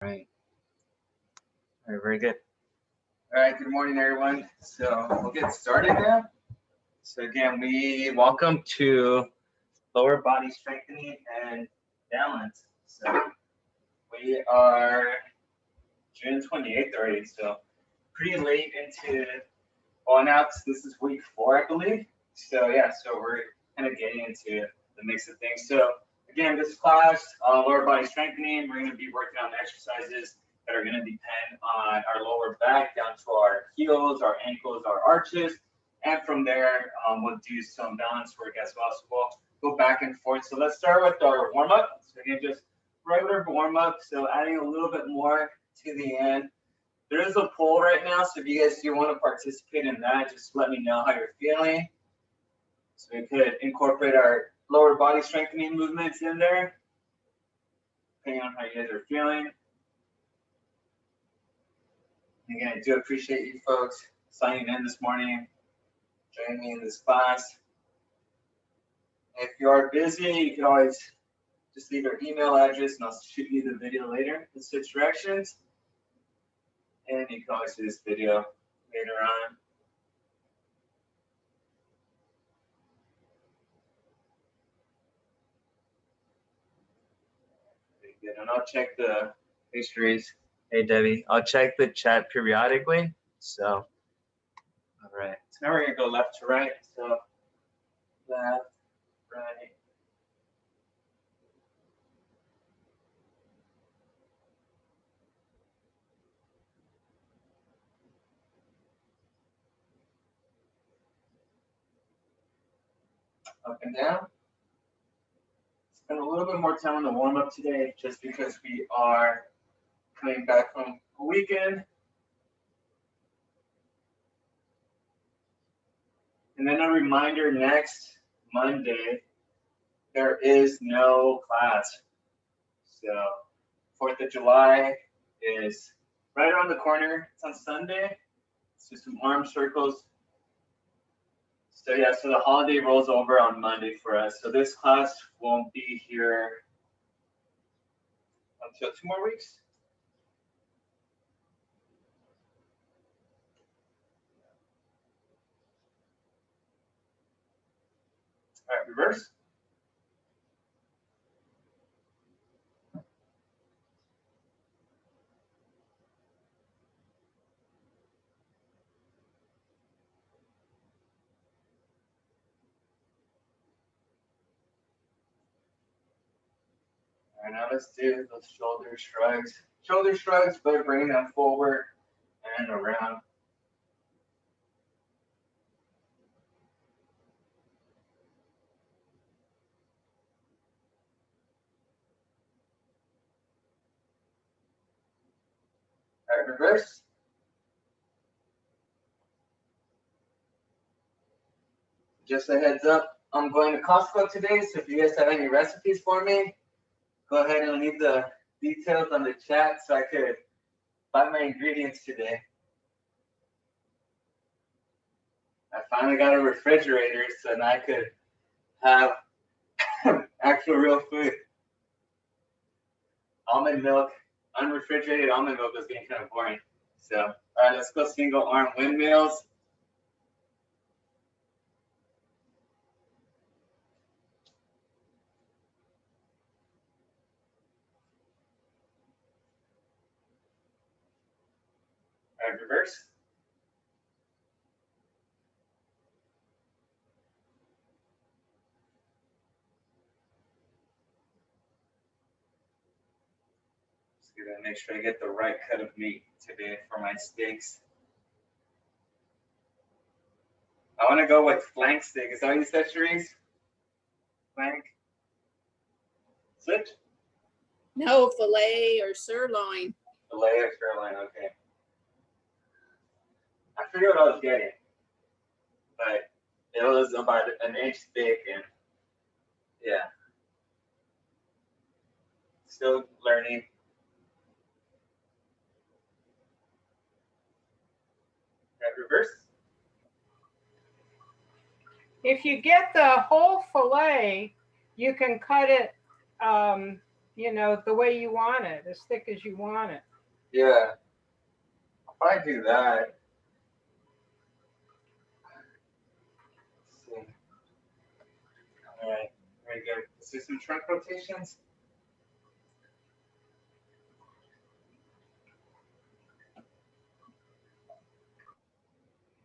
Right. All right, very good. All right, good morning, everyone. So we'll get started now. So again, we welcome to lower body strengthening and balance. So we are June 28th already, so pretty late into now this is week 4, I believe. So yeah, so we're kind of getting into the mix of things. So again, this class, lower body strengthening, we're going to be working on exercises that are going to depend on our lower back down to our heels, our ankles, our arches. And from there, we'll do some balance work as well. So we'll go back and forth. So let's start with our warm-up. So again, just regular warm-up. So adding a little bit more to the end. There is a poll right now, so if you guys do want to participate in that, just let me know how you're feeling. So we could incorporate our lower body strengthening movements in there, depending on how you guys are feeling. Again, I do appreciate you folks signing in this morning, joining me in this class. If you are busy, you can always just leave your email address and I'll shoot you the video later with switch directions. And you can always see this video later on. Very good. And I'll check the histories. Hey, Debbie. I'll check the chat periodically. So, all right. So now we're going to go left to right. So, left, right. Up and down. Spend a little bit more time on the warm-up today just because we are coming back from a weekend. And then a reminder, next Monday, there is no class. So 4th of July is right around the corner. It's on Sunday. Let's do some arm circles. So yeah, so the holiday rolls over on Monday for us. So this class won't be here until 2 more weeks. All right, reverse. All right, now let's do those shoulder shrugs. Shoulder shrugs, but bringing them forward and around. All right, reverse. Just a heads up, I'm going to Costco today, so if you guys have any recipes for me, go ahead and leave the details on the chat so I could buy my ingredients today. I finally got a refrigerator so now I could have actual real food. Almond milk, unrefrigerated almond milk was getting kind of boring. So, all right, let's go single arm windmills. All right, reverse. Just gonna make sure I get the right cut of meat today for my steaks. I want to go with flank steak. Is that what you said, Cherise? Flank? Switch? No, filet or sirloin. Filet or sirloin, okay. I forget what I was getting, but it was about an inch thick and yeah. Still learning. That reverse. If you get the whole filet, you can cut it you know, the way you want it, as thick as you want it. Yeah, I'll probably do that. Let's see. All right, very good. Let's do some trunk rotations.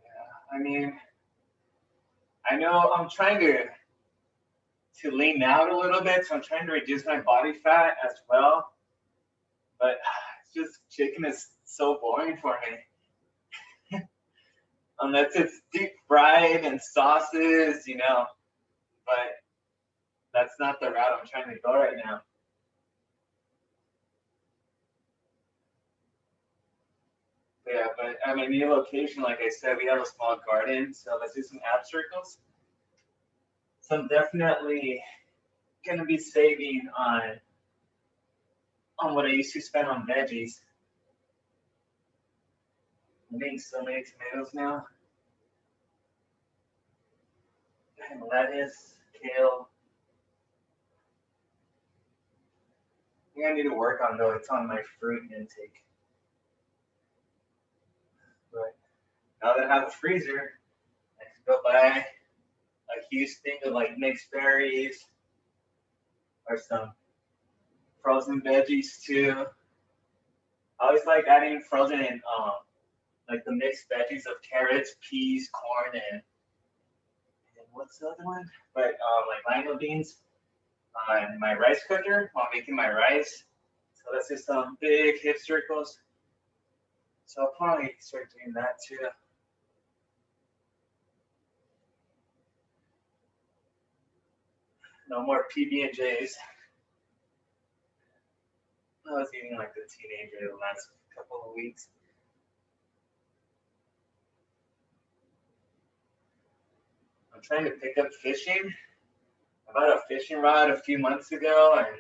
Yeah, I mean, I know I'm trying to lean out a little bit, so I'm trying to reduce my body fat as well. But it's just chicken is so boring for me. Unless it's deep fried and sauces, you know. But that's not the route I'm trying to go right now. Yeah, but at my new location, like I said, we have a small garden, so let's do some ab circles. So I'm definitely gonna be saving on what I used to spend on veggies. I'm eating so many tomatoes now. And lettuce, kale. I think I need to work on though. It's on my fruit intake. But now that I have a freezer, I can go buy a huge thing of like mixed berries or some frozen veggies too. I always like adding frozen like the mixed veggies of carrots, peas, corn, and what's the other one? But like lima beans on my rice cooker while making my rice. So let's do some big hip circles. So I'll probably start doing that too. No more PB&Js. I was eating like the teenager the last couple of weeks. I'm trying to pick up fishing. I bought a fishing rod a few months ago, and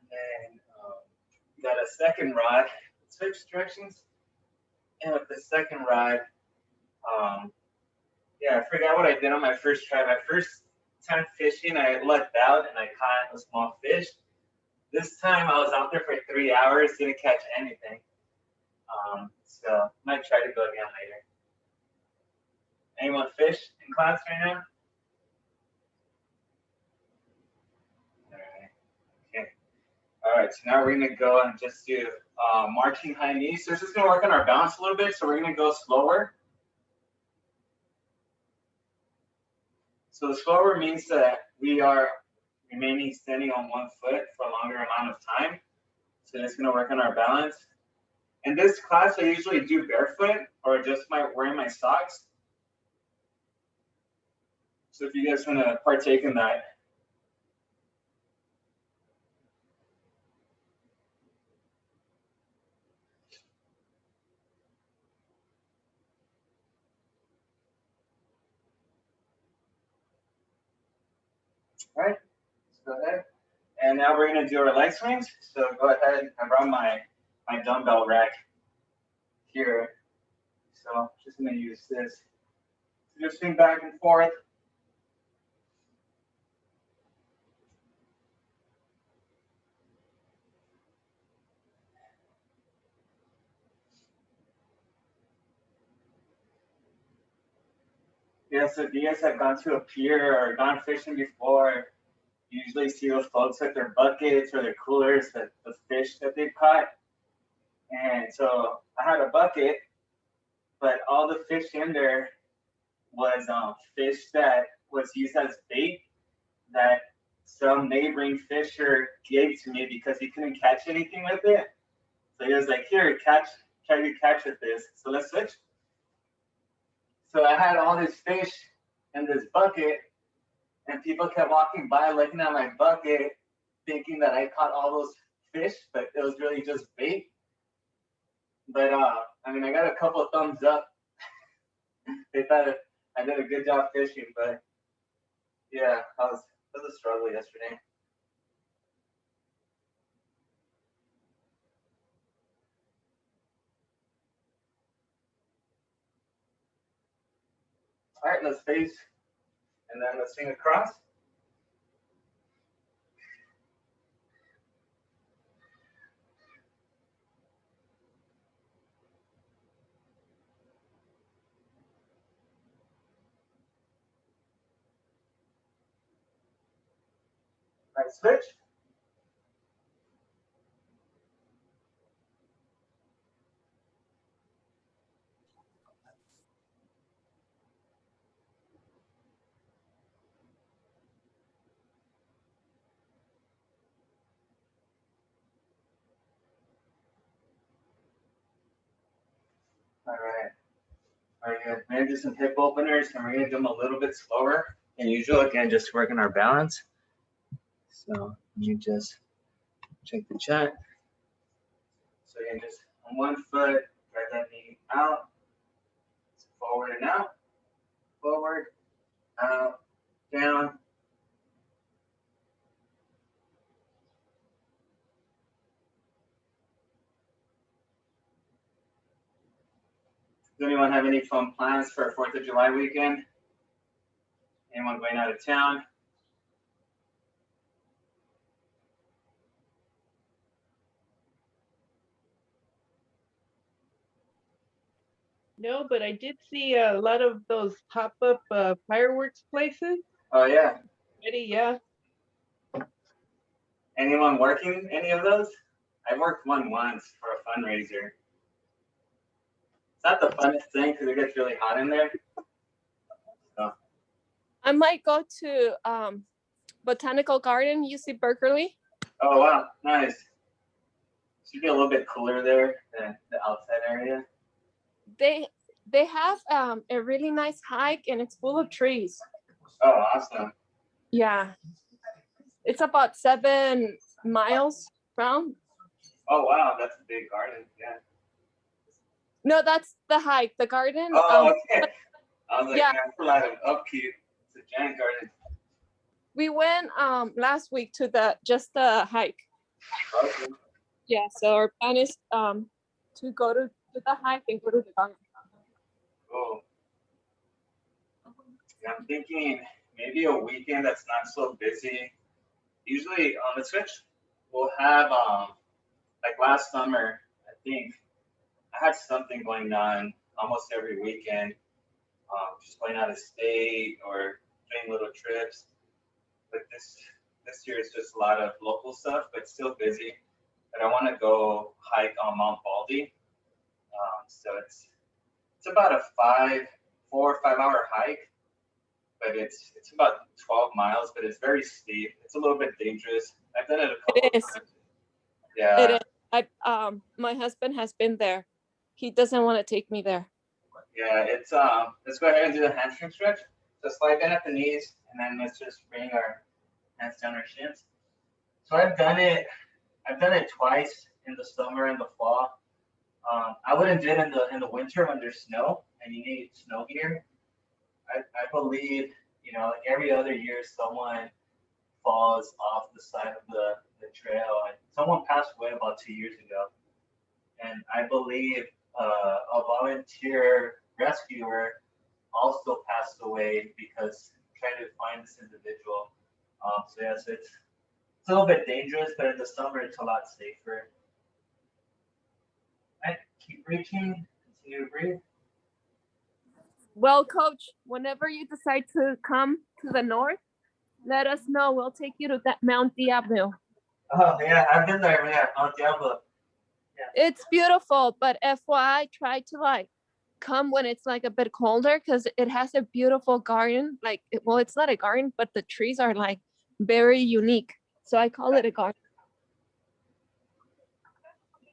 then got a second rod. Switch directions. And with the second rod, yeah, I forgot what I did on my first try. My first time fishing, I lucked out and I caught a small fish. This time I was out there for 3 hours, didn't catch anything. So might try to go again later. Anyone fish in class right now? All right. Okay. All right. So now we're gonna go and just do marching high knees. So this is gonna work on our balance a little bit. So we're gonna go slower. So slower means that we are remaining standing on one foot for a longer amount of time. So it's gonna work on our balance. In this class, I usually do barefoot or just wearing my socks. So if you guys want to partake in that. All right, let's go ahead. And now we're gonna do our leg swings. So go ahead, I brought my dumbbell rack here. So I'm just gonna use this. So just swing back and forth. Yeah, so if you guys have gone to a pier or gone fishing before, you usually see those folks with their buckets or their coolers, the fish that they caught. And so I had a bucket, but all the fish in there was fish that was used as bait that some neighboring fisher gave to me because he couldn't catch anything with it. So he was like, here, try to catch with this. So let's switch. So I had all this fish in this bucket, and people kept walking by looking at my bucket, thinking that I caught all those fish, but it was really just bait. But I mean, I got a couple of thumbs up. They thought I did a good job fishing, but yeah, it was a struggle yesterday. All right, let's face, and then let's swing across. All right, switch. All right. All right, good. Maybe do some hip openers, and we're gonna do them a little bit slower than usual. Again, just working our balance. So you just check the chat. So again, just on one foot, drive that knee out, forward and out, forward, out, down. Does anyone have any fun plans for 4th of July weekend? Anyone going out of town? No, but I did see a lot of those pop-up fireworks places. Oh yeah. Ready, yeah. Anyone working any of those? I worked one once for a fundraiser. It's not the funnest thing because it gets really hot in there. So. I might go to Botanical Garden, UC Berkeley. Oh wow, nice. Should be a little bit cooler there than the outside area. They have a really nice hike and it's full of trees. Oh, awesome. Yeah. It's about 7 miles from. Oh wow, that's a big garden. Yeah. No, that's the hike. The garden. Oh, okay. I was like, yeah. that's a lot of upkeep. It's a giant garden. We went last week to the hike. Okay. Yeah, so our plan is to go to the hike and go to the garden. Cool. Yeah, I'm thinking maybe a weekend that's not so busy. Usually on the Switch, we'll have like last summer, I think I had something going on almost every weekend, just going out of state or doing little trips. But this year is just a lot of local stuff, but still busy. But I want to go hike on Mount Baldy. So it's about a 4 or 5 hour hike, but it's about 12 miles, but it's very steep. It's a little bit dangerous. I've done it a couple of times. Yeah. It is. My husband has been there. He doesn't want to take me there. Yeah, it's let's go ahead and do the hamstring stretch. So slide down at the knees, and then let's just bring our hands down our shins. So I've done it twice in the summer and the fall. I wouldn't do it in the winter when there's snow and you need snow gear. I believe, like every other year someone falls off the side of the trail, and someone passed away about 2 years ago. And I believe a volunteer rescuer also passed away because trying to find this individual. So yes, it's a little bit dangerous, but in the summer it's a lot safer. All right, keep reaching, continue to breathe. Well, Coach, whenever you decide to come to the north, let us know. We'll take you to that Mount Diablo. Oh yeah, I've been there. Yeah, Mount Diablo. Yeah. It's beautiful, but FYI, try to come when it's a bit colder because it has a beautiful garden. It's not a garden, but the trees are very unique. So I call it a garden.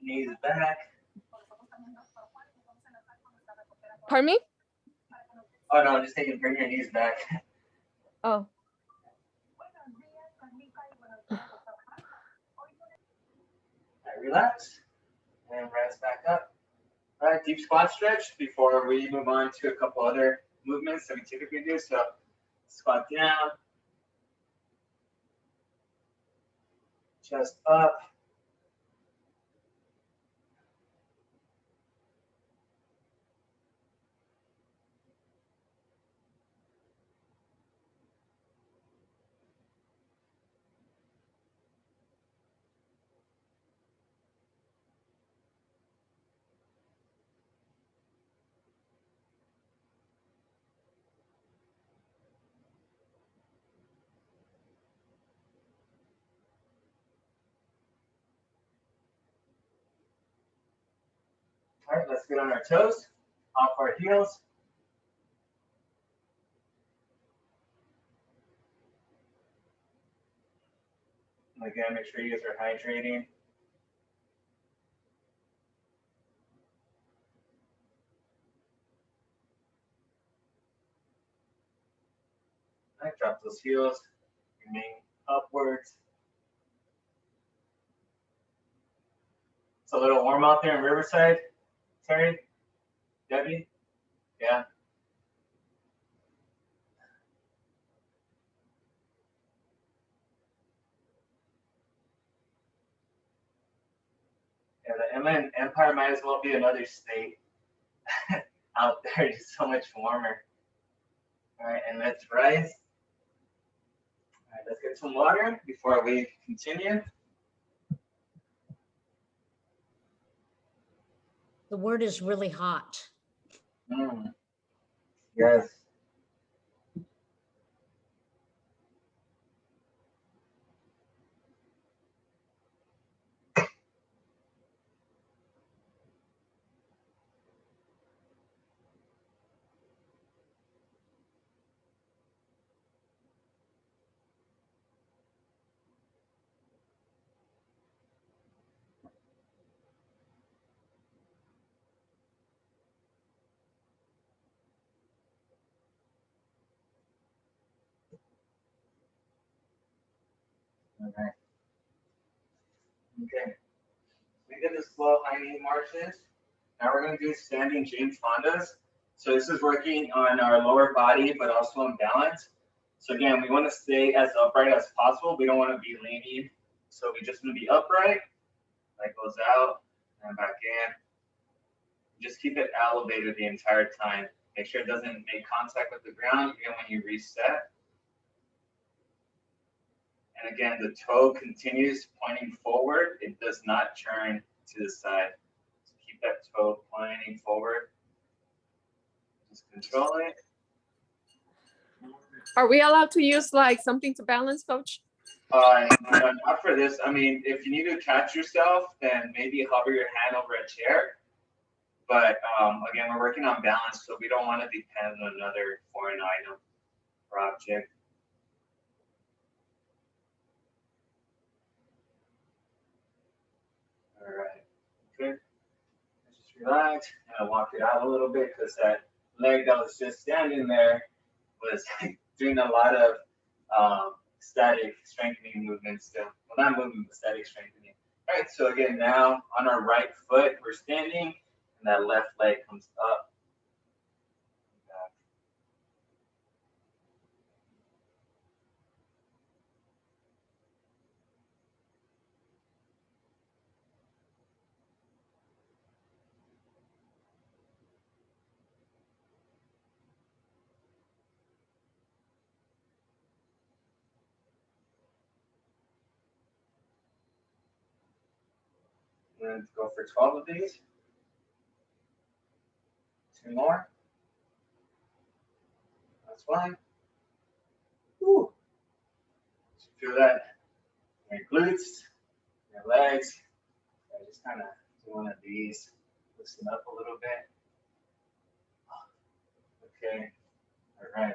Knees back. Pardon me? Oh no, just taking bring your knees back. Oh. Right, relax and rest back up. All right, deep squat stretch before we move on to a couple other movements that we typically do. So squat down, chest up. right, let's get on our toes, off our heels. Again, make sure you guys are hydrating. All right, drop those heels, remain upwards. It's a little warm out there in Riverside, Terry, Debbie, yeah. Yeah, the Inland Empire might as well be another state out there. It's so much warmer. All right, and let's rise. All right, let's get some water before we continue. The word is really hot. Yes. Okay. Okay. We did the slow high knee marches. Now we're going to do standing James Fondas. So this is working on our lower body, but also on balance. So again, we want to stay as upright as possible. We don't want to be leaning. So we just want to be upright. That goes out and back in. Just keep it elevated the entire time. Make sure it doesn't make contact with the ground even when you reset. And again, the toe continues pointing forward. It does not turn to the side. So keep that toe pointing forward. Just control it. Are we allowed to use like something to balance, coach? Not for this. I mean, if you need to catch yourself, then maybe hover your hand over a chair. But again, we're working on balance, so we don't want to depend on another foreign item or object. All right, good. Just relax and walk it out a little bit because that leg that was just standing there was doing a lot of static strengthening movements still. Well, not movement, but static strengthening. All right, so again, now on our right foot, we're standing, and that left leg comes up. Back. Let's go for 12 of these. 2 more. That's fine. Woo. Feel that in your glutes, your legs. I just kind of do one of these. Loosen up a little bit. Okay. All right.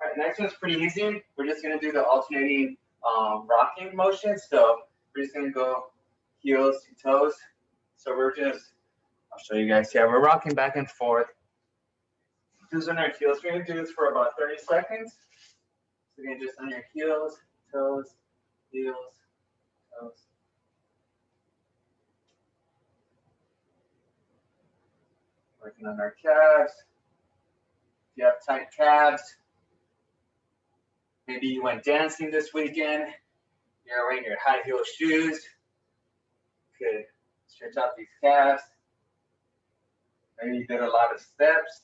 All right. Next one's pretty easy. We're just gonna do the alternating rocking motion. So we're just gonna go heels to toes. So we're just, I'll show you guys. Yeah, we're rocking back and forth. Just on our heels. We're gonna do this for about 30 seconds. So again, just on your heels, toes, heels, toes. Working on our calves. If you have tight calves, maybe you went dancing this weekend. You're wearing your high heel shoes. Could stretch out these calves. Maybe you did a lot of steps.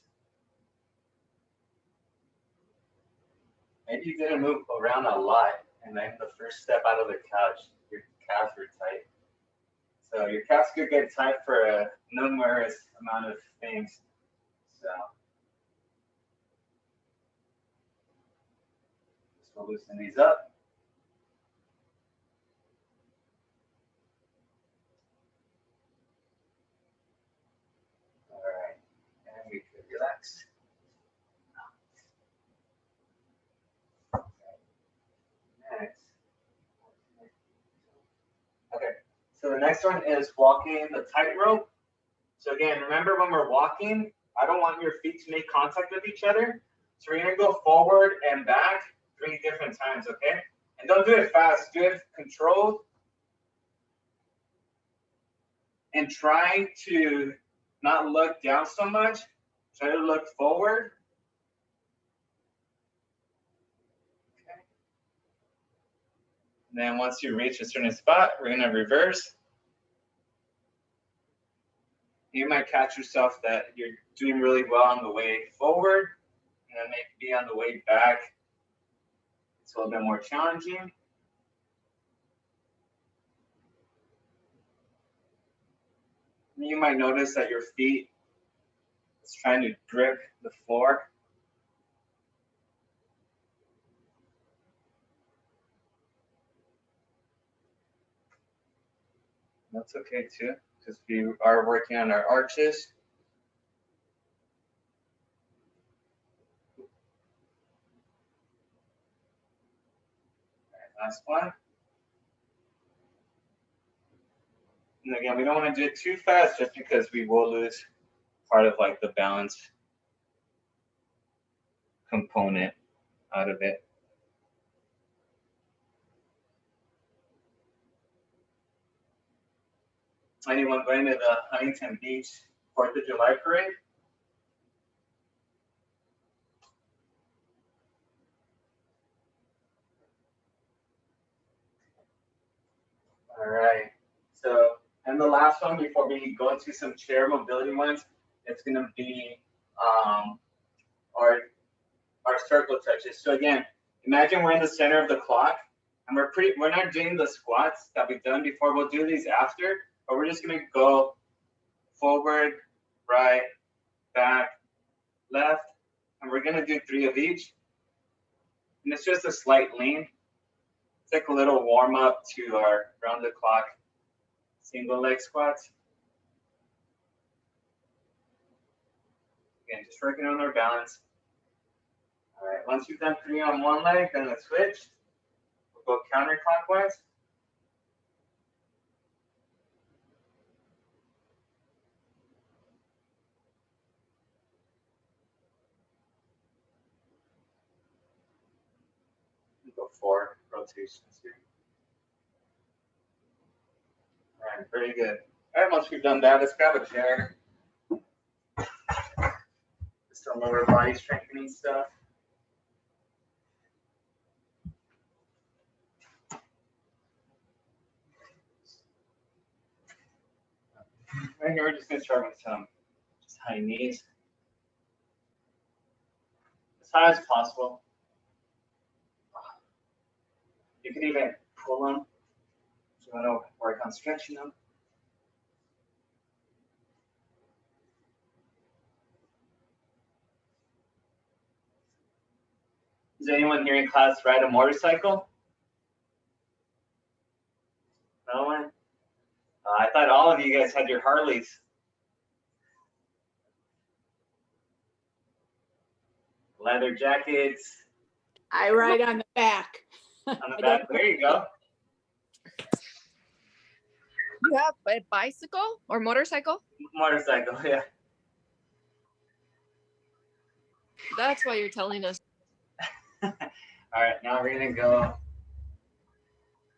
Maybe you didn't move around a lot, and then the first step out of the couch, your calves were tight. So your calves could get tight for a numerous amount of things. So just we'll loosen these up. Relax. Next. Okay, so the next one is walking the tightrope. So again, remember when we're walking, I don't want your feet to make contact with each other. So we're gonna go forward and back 3 different times, okay? And don't do it fast, do it controlled. And try to not look down so much. Try to look forward. Okay. And then once you reach a certain spot, we're gonna reverse. You might catch yourself that you're doing really well on the way forward, and then maybe on the way back, it's a little bit more challenging. You might notice that your feet is trying to grip the floor. That's okay too, because we are working on our arches. All right, last one. And again, we don't want to do it too fast just because we will lose part of like the balance component out of it. Anyone going to the Huntington Beach 4th of July parade? All right, so, and the last one before we go into some chair mobility ones, it's gonna be our circle touches. So again, imagine we're in the center of the clock and we're not doing the squats that we've done before. We'll do these after, but we're just gonna go forward, right, back, left, and we're gonna do 3 of each. And it's just a slight lean. It's like a little warm up to our round the clock single leg squats. Again, just working on our balance. All right, once you've done 3 on one leg, then let's switch. We'll go counterclockwise. We'll go 4 rotations here. All right, very good. All right, once we've done that, let's grab a chair. Just some lower body strengthening stuff. Right here, we're just gonna start with some just high knees. As high as possible. You can even pull them if you want to work on stretching them. Does anyone here in class ride a motorcycle? No one? I thought all of you guys had your Harleys. Leather jackets. I ride on the back. On the back. There you go. You have a bicycle or motorcycle? Motorcycle, yeah. That's why you're telling us. All right, now we're gonna go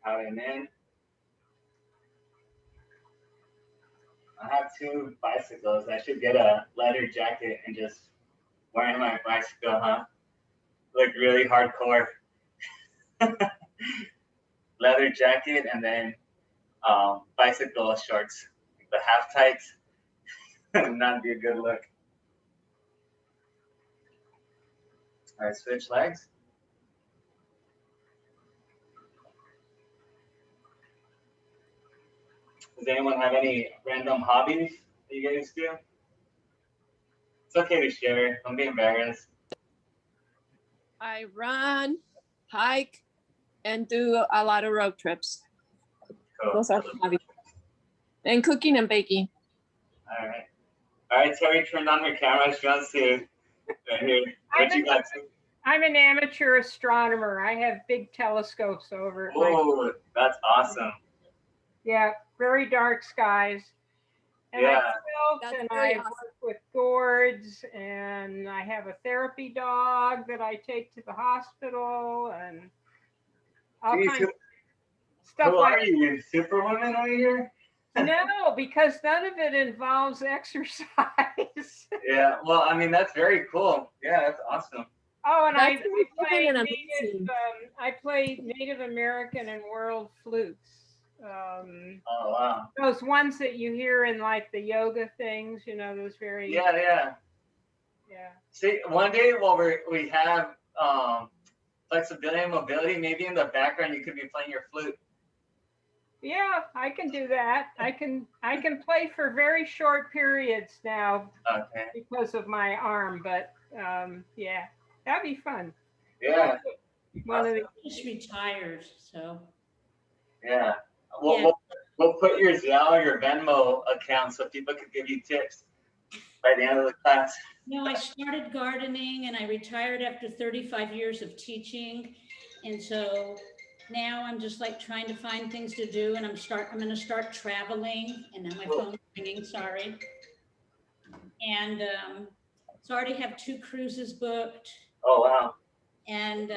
out and in. I have 2 bicycles. I should get a leather jacket and just wearing my bicycle, huh? Look really hardcore. Leather jacket and then bicycle shorts, the half tights. Not be a good look. All right, switch legs. Does anyone have any random hobbies that you guys do? It's okay to share. Don't be embarrassed. I run, hike, and do a lot of road trips. Cool. Those are my hobbies. And cooking and baking. All right. All right, Terry turned on her camera. She wants to What you got? I'm an amateur astronomer. I have big telescopes over at my, Oh, that's awesome. yeah, very dark skies. And Yeah. I quilt That's and very I awesome. work with gourds, and I have a therapy dog that I take to the hospital, and all Geez, kinds of stuff who like are you? Superwoman over here? No, because none of it involves exercise. Yeah. Well, I mean, that's very cool. Yeah, that's awesome. Oh, and That's really play and native, amazing. I play Native American and world flutes. Oh wow. Those ones that you hear in like the yoga things, you know, those very, Yeah, yeah. yeah. See, one day while we have flexibility and mobility, maybe in the background you could be playing your flute. Yeah, I can do that. I can play for very short periods now Okay. because of my arm, but yeah, that'd be fun. Yeah. One of the, Just retired, so. Yeah. Yeah. We'll put your Zelle or your Venmo account so people can give you tips by the end of the class. No, I started gardening and I retired after 35 years of teaching. And so now I'm just like trying to find things to do, and I'm going to start traveling. And now my phone's ringing, sorry. And so I already have 2 cruises booked. Oh wow. And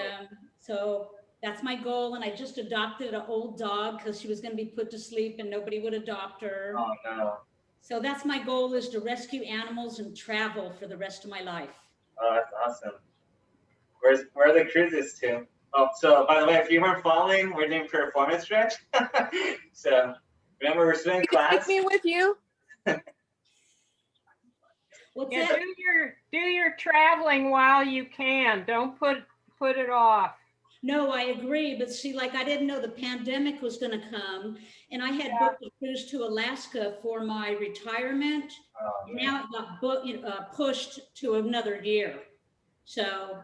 so that's my goal. And I just adopted an old dog because she was going to be put to sleep and nobody would adopt her. Oh no. So that's my goal, is to rescue animals and travel for the rest of my life. Oh, that's awesome. Where are the cruises to? Oh, so by the way, if you weren't following, we're doing performance stretch. So remember, we're still in You can class. take me with you. What's yeah, that? do your traveling while you can. Don't put it off. No, I agree. But see, like, I didn't know the pandemic was going to come. And I had booked a cruise to Alaska for my retirement. Oh, man. Now it got pushed to another year. So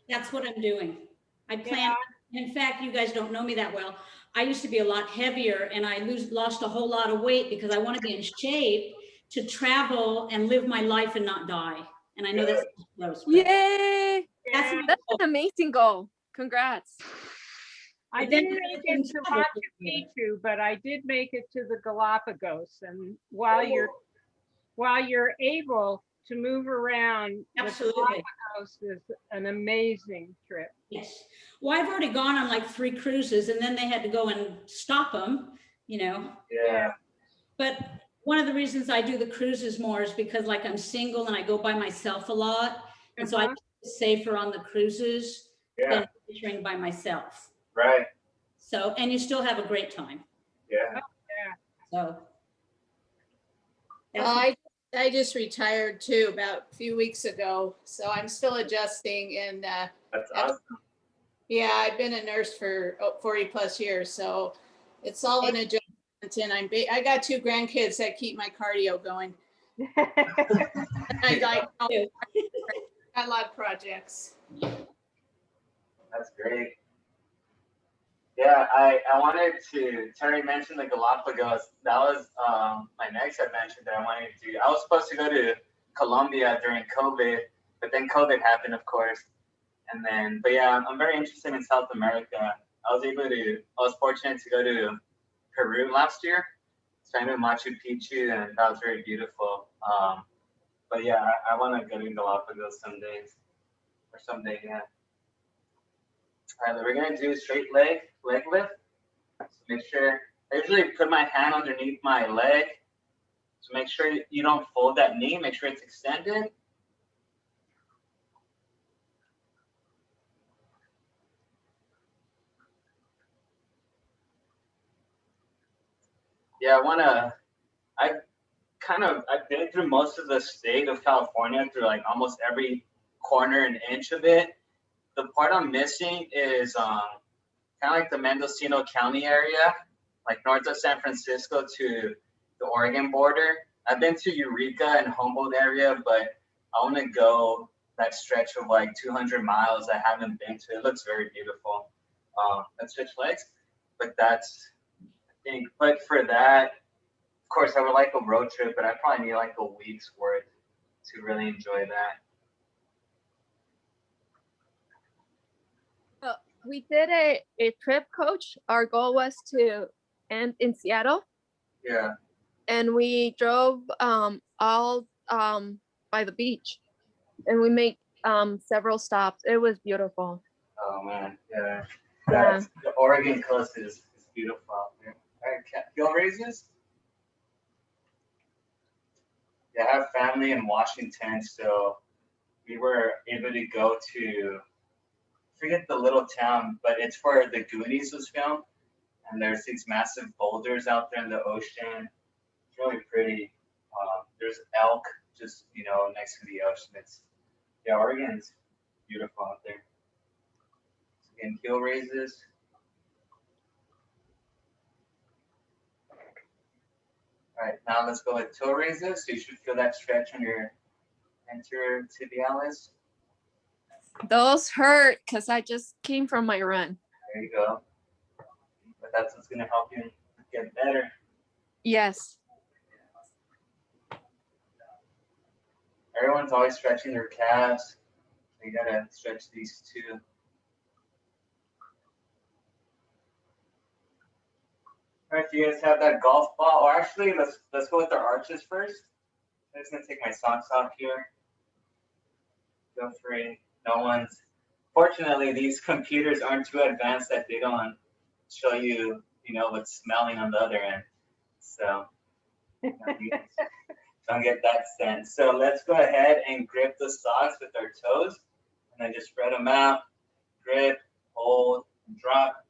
that's what I'm doing. I plan. In fact, you guys don't know me that well. I used to be a lot heavier, and I lost a whole lot of weight because I want to be in shape to travel and live my life and not die. And I know that's close. But Yay! that's my That's goal. an amazing goal. Congrats. I But then didn't make it to travel Machu Picchu, but I did make it to the Galapagos. And while you're able to move around, Absolutely. the Galapagos is an amazing trip. Yes. Well, I've already gone on like 3 cruises, and then they had to go and stop them, you know. Yeah. But one of the reasons I do the cruises more is because, like, I'm single and I go by myself a lot. And so I Uh-huh. feel safer on the cruises Yeah. than venturing by myself. Right. So, and you still have a great time. Yeah. So. Well, I just retired too about a few weeks ago, so I'm still adjusting. And That's awesome. yeah, I've been a nurse for 40 plus years, so it's all an adjustment. And I got 2 grandkids that keep my cardio going. I got a lot of projects. That's great. Yeah, I wanted to, Terry mentioned the Galapagos. That was my next adventure that I wanted to do. I was supposed to go to Colombia during COVID, but then COVID happened, of course. And then, but yeah, I'm very interested in South America. I was fortunate to go to Peru last year. So I went to Machu Picchu, and that was very beautiful. But yeah, I want to go to Galapagos someday, yeah. All right, we're gonna do straight leg lift. So make sure, I usually put my hand underneath my leg. So make sure you don't fold that knee, make sure it's extended. Yeah, I've been through most of the state of California, through like almost every corner and inch of it. The part I'm missing is kind of like the Mendocino County area, like north of San Francisco to the Oregon border. I've been to Eureka and Humboldt area, but I want to go that stretch of like 200 miles I haven't been to. It looks very beautiful. Let's switch legs, but that's, I think, but for that, of course, I would like a road trip, but I probably need like a week's worth to really enjoy that. we did a trip, coach. Our goal was to end in Seattle, Yeah. and we drove all by the beach, and we made several stops. It was beautiful. Oh man, yeah. Yeah. The Oregon coast is beautiful out there. All right, Gil raises. Yeah, I have family in Washington, so we were able to go to, I forget the little town, but it's where the Goonies was filmed. And there's these massive boulders out there in the ocean. It's really pretty. There's elk just, next to the ocean. Yeah, Oregon's beautiful out there. Again, heel raises. All right, now let's go with toe raises. So you should feel that stretch on your anterior tibialis. Those hurt because I just came from my run. There you go. But that's what's gonna help you get better. Yes. Everyone's always stretching their calves. So you gotta stretch these too. All right, do you guys have that golf ball? Or actually, let's go with our arches first. I'm just gonna take my socks off here. Feel free. No one's. Fortunately, these computers aren't too advanced that they don't show you, what's smelling on the other end. So don't get that sense. So let's go ahead and grip the socks with our toes, and then just spread them out. Grip, hold, and drop.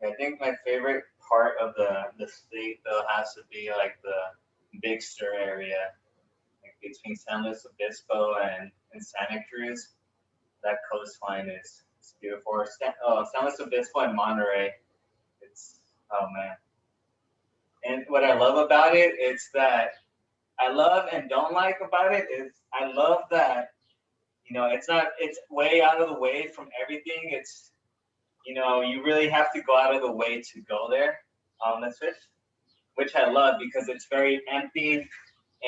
I think my favorite part of the state though has to be like the Big Sur area, like between San Luis Obispo and Santa Cruz. That coastline is beautiful. Or San Luis Obispo and Monterey. It's, oh man. And what I love about it is that I love and don't like about it is I love that, it's way out of the way from everything. It's, you really have to go out of the way to go there on the switch, which I love because it's very empty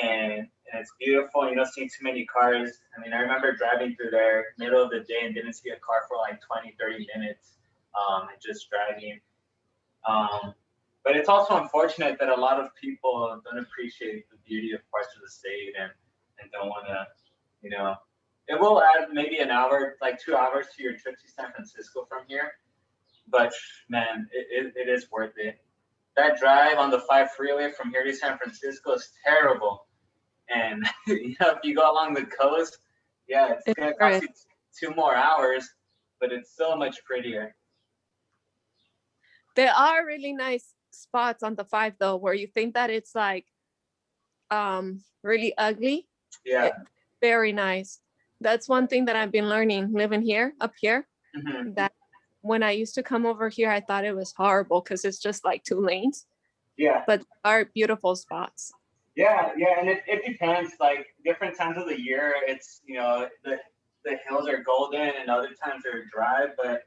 and it's beautiful. You don't see too many cars. I mean, I remember driving through there middle of the day and didn't see a car for like 20, 30 minutes and just driving. But it's also unfortunate that a lot of people don't appreciate the beauty of parts of the state and don't want to, it will add maybe an hour, like 2 hours to your trip to San Francisco from here. But man, it is worth it. That drive on the 5 freeway from here to San Francisco is terrible. And if you go along the coast, yeah, it's gonna cost you 2 more hours, but it's so much prettier. There are really nice spots on the 5 though, where you think that it's like really ugly. Yeah. Very nice. That's one thing that I've been learning living here, up here, that when I used to come over here, I thought it was horrible because it's just like 2 lanes. Yeah. But there are beautiful spots. Yeah, and it depends. Like different times of the year, it's the hills are golden and other times they're dry. But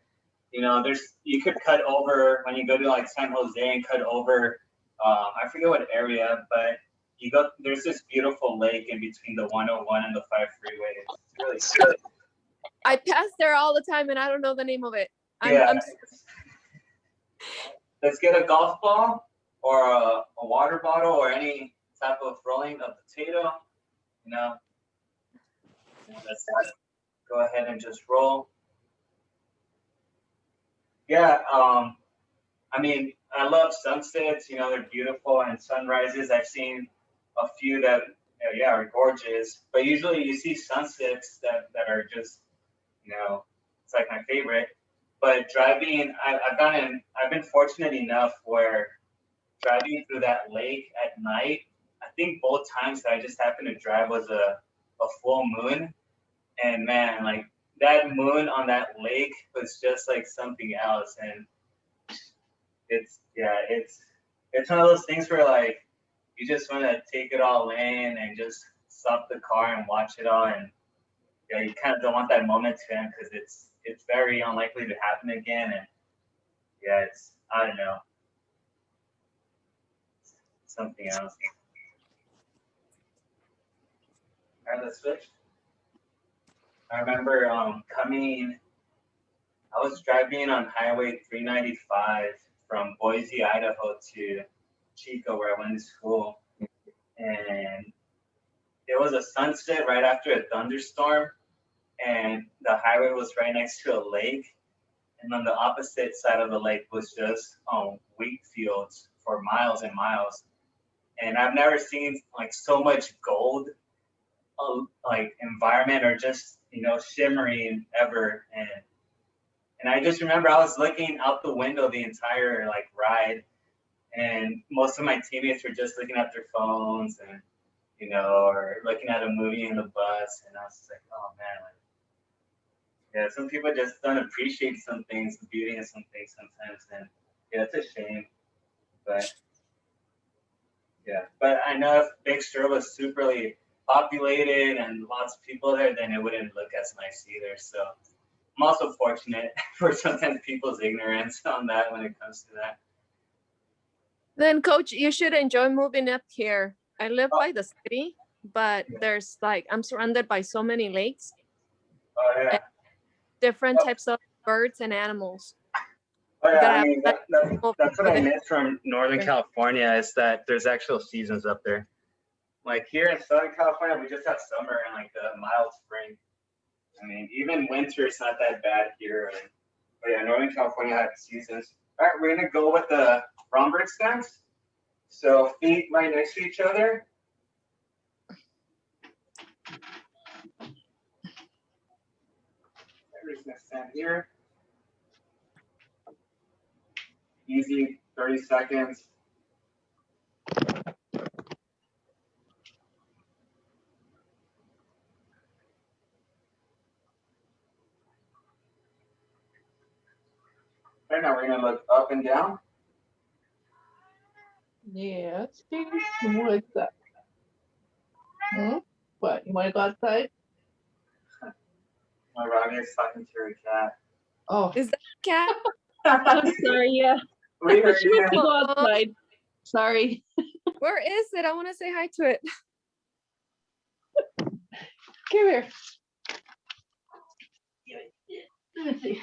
you could cut over when you go to like San Jose and cut over. I forget what area, but there's this beautiful lake in between the 101 and the 5 freeway. It's really good. I pass there all the time and I don't know the name of it. Let's get a golf ball or a water bottle or any type of rolling a potato. Let's go ahead and just roll. Yeah, I mean, I love sunsets. They're beautiful, and sunrises. I've seen a few that are gorgeous, but usually you see sunsets that are just it's like my favorite. But driving, I've been fortunate enough where driving through that lake at night, I think both times that I just happened to drive was a full moon, and man, like that moon on that lake was just like something else. And it's one of those things where like you just want to take it all in and just stop the car and watch it all. And yeah, you kind of don't want that moment to end because it's very unlikely to happen again. And yeah, it's, I don't know, something else. All right, let's switch. I remember I was driving on Highway 395 from Boise, Idaho to Chico, where I went to school. And it was a sunset right after a thunderstorm. And the highway was right next to a lake. And on the opposite side of the lake was just wheat fields for miles and miles. And I've never seen like so much gold, like environment or just, you know, shimmering ever. And I just remember I was looking out the window the entire like ride, and most of my teammates were just looking at their phones and, you know, or looking at a movie in the bus. And I was just like, oh man, like, yeah, some people just don't appreciate some things, the beauty of some things sometimes. And yeah, it's a shame. But yeah, but I know if Big Sur was superly populated and lots of people there, then it wouldn't look as nice either. So I'm also fortunate for sometimes people's ignorance on that when it comes to that. Then coach, you should enjoy moving up here. I live by the city, but there's like, I'm surrounded by so many lakes, Oh yeah. and different types of birds and animals. Oh yeah, that I I- mean that's what I miss from Northern California is that there's actual seasons up there. Like here in Southern California, we just have summer and like the mild spring. I mean, even winter is not that bad here. But yeah, Northern California had seasons. All right, we're gonna go with the Romberg stance. So feet right next to each other. We're just gonna stand here. Easy, 30 seconds. Right now we're gonna look up and down. Yeah, Steve, what's up? What, you wanna go outside? My Robbie is talking to her cat. Oh, Is that a cat? I'm sorry, yeah. We heard She wants to you. go outside. Sorry. Where is it? I want to say hi to it. Come here. Let me see.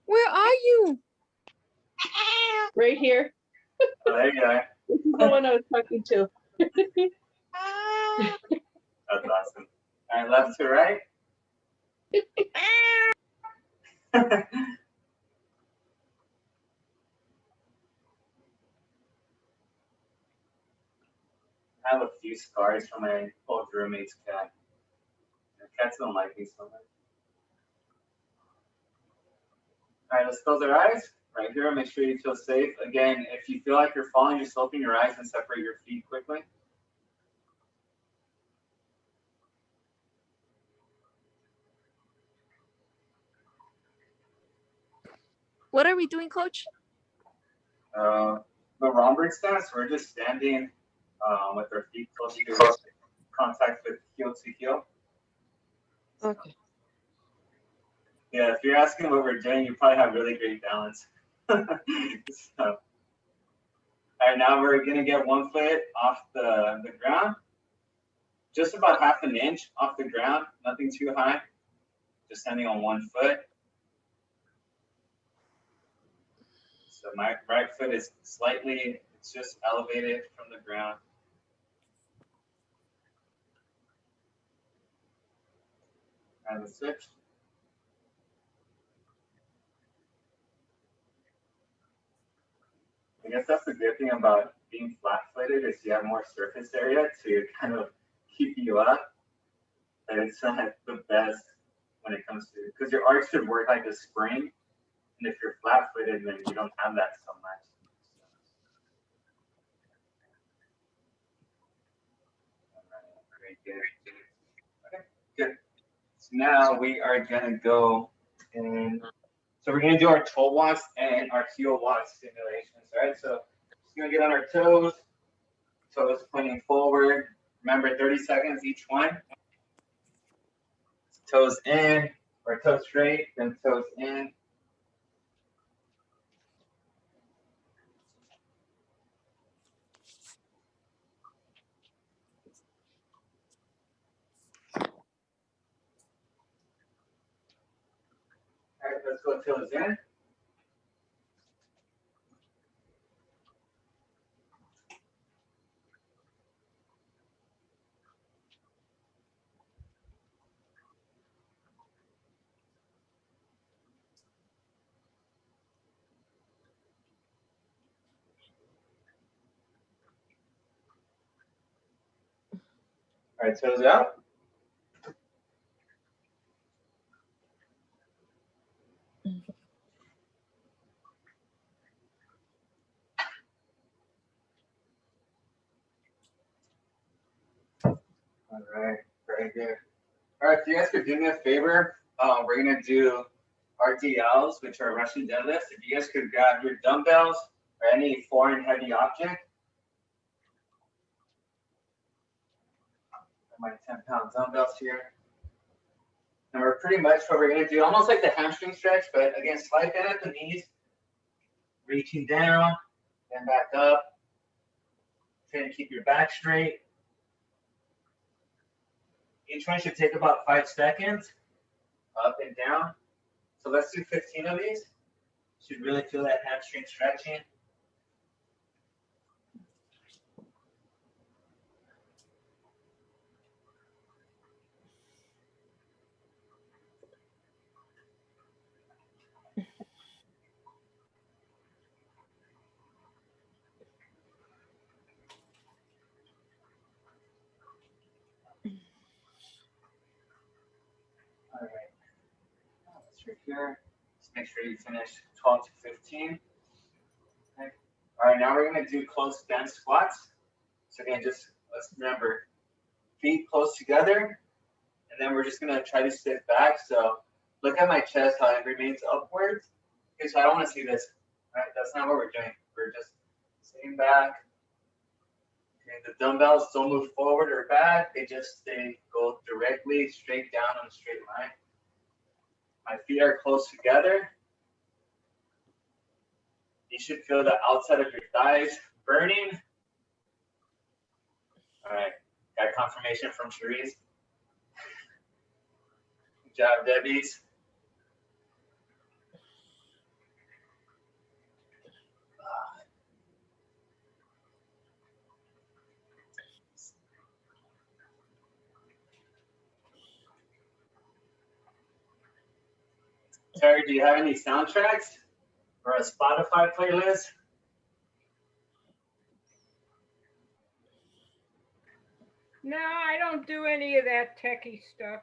Where are you? Right here. Oh, there you go. This is the one I was talking to. That's awesome. All right, left to right. I have a few scars from my old roommate's cat. The cats don't like me so much. All right, let's close our eyes. Right here, make sure you feel safe. Again, if you feel like you're falling, just open your eyes and separate your feet quickly. What are we doing, coach? The Romberg stance, we're just standing with our feet close to contact with heel to heel. Okay. Yeah, if you're asking what we're doing, you probably have really great balance. So, all right, now we're gonna get 1 foot off the ground, just about half an inch off the ground, nothing too high, just standing on 1 foot. So my right foot is slightly, it's just elevated from the ground. And the switch. I guess that's the good thing about being flat-footed is you have more surface area to kind of keep you up. And it's not the best when it comes to, because your arch should work like a spring. And if you're flat-footed, then you don't have that so much. Very good. Okay, good. So now we are gonna go and So we're gonna do our toe walks and our heel walk simulations, all right? So just gonna get on our toes pointing forward. Remember, 30 seconds each one. Toes in, or toes straight, then toes in. All right, let's go toes in. All right, toes out. All right, very good. All right, if you guys could do me a favor, we're gonna do RDLs, which are Russian deadlifts. If you guys could grab your dumbbells or any foreign heavy object. My 10-pound dumbbells here. And we're pretty much what we're gonna do, almost like the hamstring stretch, but again, slide bend at the knees, reaching down, then back up. Trying to keep your back straight. Each one should take about 5 seconds, up and down. So let's do 15 of these. Should really feel that hamstring stretching. All right. Let's right here. Just make sure you finish 12 to 15. Okay. All right, now we're gonna do close bend squats. So again, just let's remember, feet close together, and then we're just gonna try to sit back. So look at my chest, how it remains upwards. Okay, so I don't wanna see this, right? That's not what we're doing. We're just sitting back. Okay, the dumbbells don't move forward or back. They just go directly straight down on a straight line. My feet are close together. You should feel the outside of your thighs burning. All right, got confirmation from Cherise. Good job, Debbie's. Terry, do you have any soundtracks or a Spotify playlist? No, I don't do any of that techie stuff.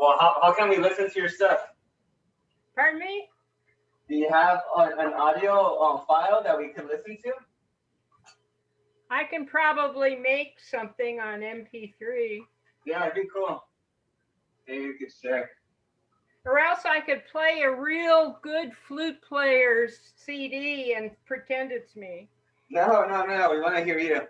Well, how can we listen to your stuff? Pardon me? Do you have an audio file that we can listen to? I can probably make something on MP3. Yeah, it'd be cool. Maybe you could share. Or else I could play a real good flute player's CD and pretend it's me. No, we want to hear you.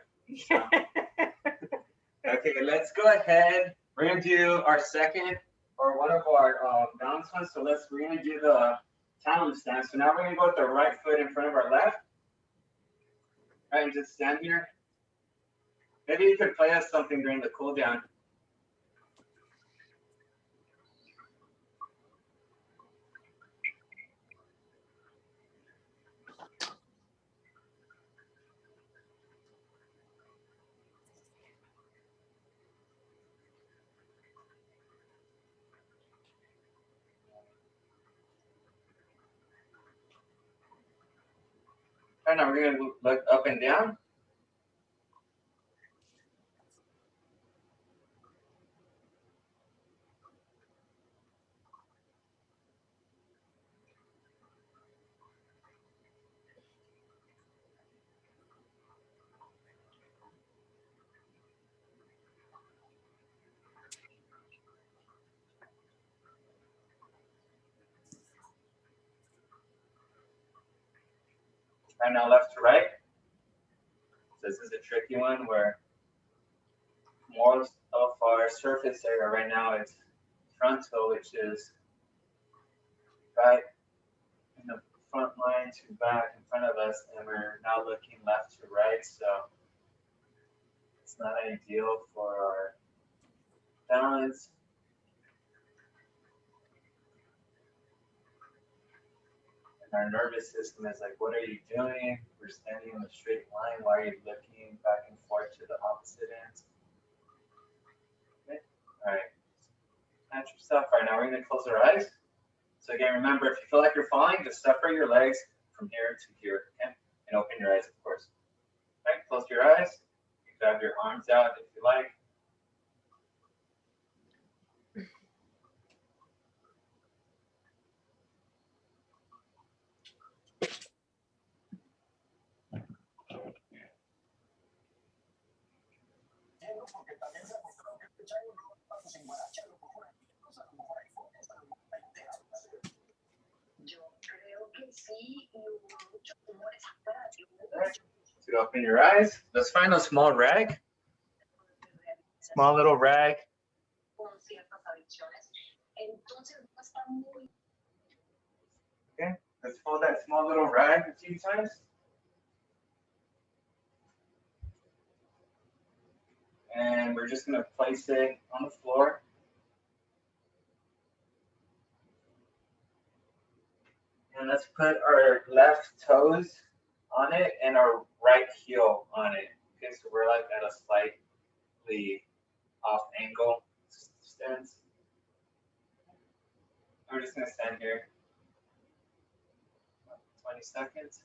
Okay, let's go ahead. We're gonna do our second or one of our balance ones. So we're gonna do the talon stance. So now we're gonna go with the right foot in front of our left. All right, and just stand here. Maybe you could play us something during the cool down. All right, now we're gonna look up and down. Right now, left to right. So this is a tricky one where most of our surface area right now is frontal, which is right in the front line to back in front of us, and we're now looking left to right. So it's not ideal for our balance. And our nervous system is like, what are you doing? We're standing in a straight line. Why are you looking back and forth to the opposite ends? Okay. All right. Catch yourself. Right now, we're going to close our eyes. So again, remember, if you feel like you're falling, just separate your legs from here to here, okay? And open your eyes, of course. All right, close your eyes. You grab your arms out if you like. So open your eyes. Let's find a small rag. Small little rag. Okay, let's fold that small little rag a few times. And we're just going to place it on the floor. And let's put our left toes on it and our right heel on it. Okay, so we're like at a slightly off angle stance. We're just going to stand here 20 seconds.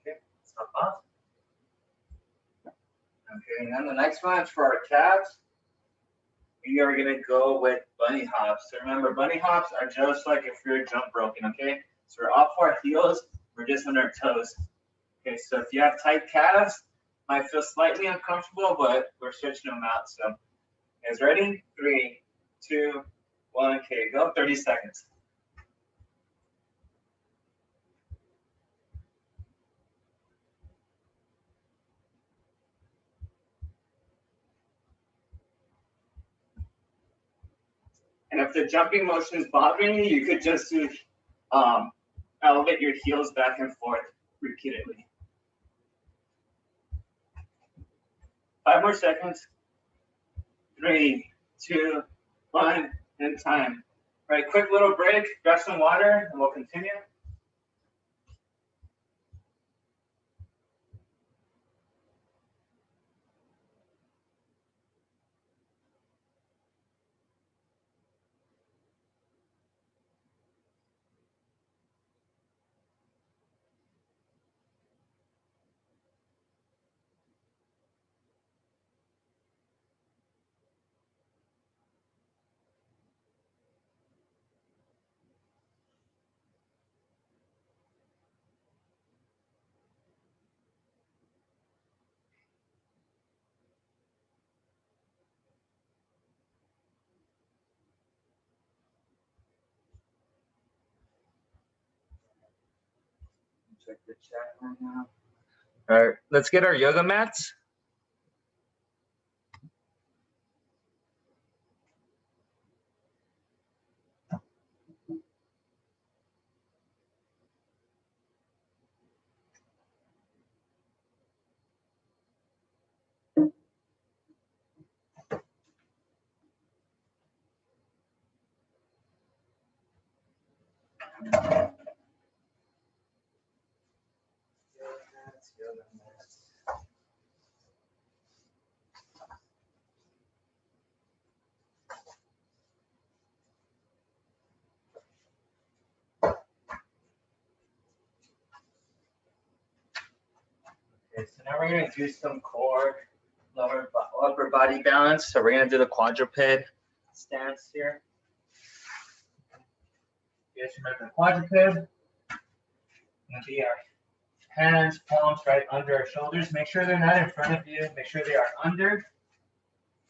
Okay, stop off. Okay, and then the next one is for our calves. We are gonna go with bunny hops. So remember, bunny hops are just like if you're jump roping, okay? So we're off our heels, we're just on our toes. Okay, so if you have tight calves, might feel slightly uncomfortable, but we're stretching them out. So, you guys ready? 3, 2, 1, okay, go. 30 seconds. And if the jumping motion is bothering you, you could just do elevate your heels back and forth repeatedly. 5 more seconds. 3, 2, 1, and time. All right, quick little break, grab some water, and we'll continue. Check the chat right now. All right, let's get our yoga mats. Yoga mats. Okay, so now we're gonna do some core, upper body balance. So we're gonna do the quadruped stance here. You guys remember the quadruped? Gonna be our hands, palms right under our shoulders. Make sure they're not in front of you. Make sure they are under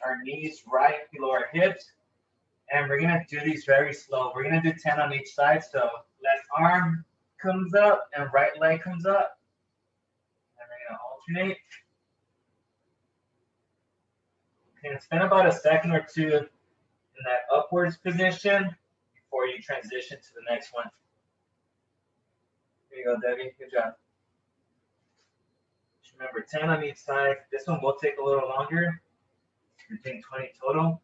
our knees, right below our hips. And we're gonna do these very slow. We're gonna do 10 on each side. So left arm comes up and right leg comes up. And we're gonna alternate. Okay, spend about a second or two in that upwards position before you transition to the next one. Here you go, Debbie. Good job. Just remember 10 on each side. This one will take a little longer. You're doing 20 total.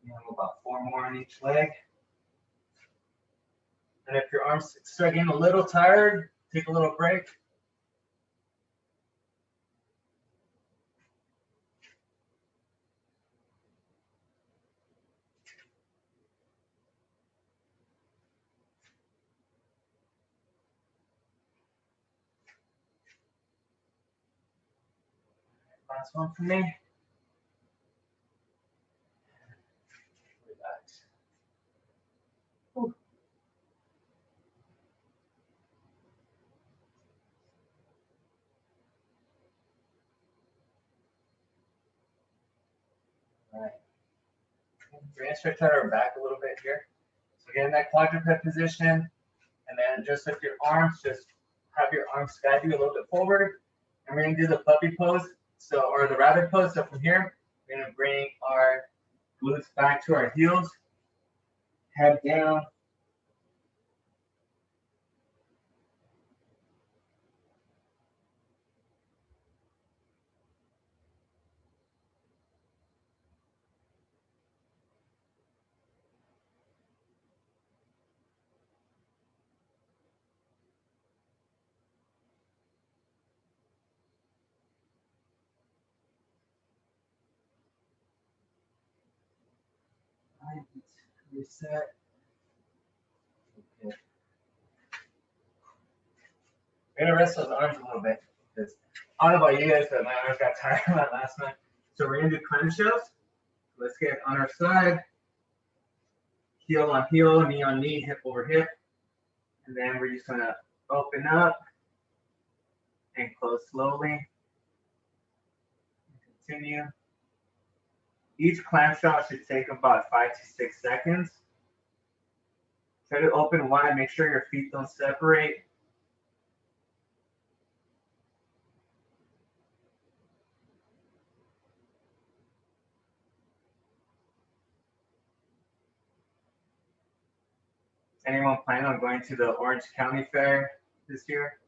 You have about 4 more on each leg. And if your arms start getting a little tired, take a little break. Last one for me. Relax. Whew. All right. We're going to stretch out our back a little bit here. So get in that quadruped position, and then just lift your arms, just have your arms guide you a little bit forward. And we're going to do the puppy pose, or the rabbit pose. So from here, we're going to bring our glutes back to our heels, head down. Right, reset. Okay. We're gonna rest those arms a little bit because I don't know about you guys, but my arms got tired on that last one. So we're gonna do cleanse shells. Let's get on our side, heel on heel, knee on knee, hip over hip, and then we're just gonna open up and close slowly. Continue. Each clamp shot should take about 5 to 6 seconds. Try to open wide, make sure your feet don't separate. Anyone planning on going to the Orange County Fair this year?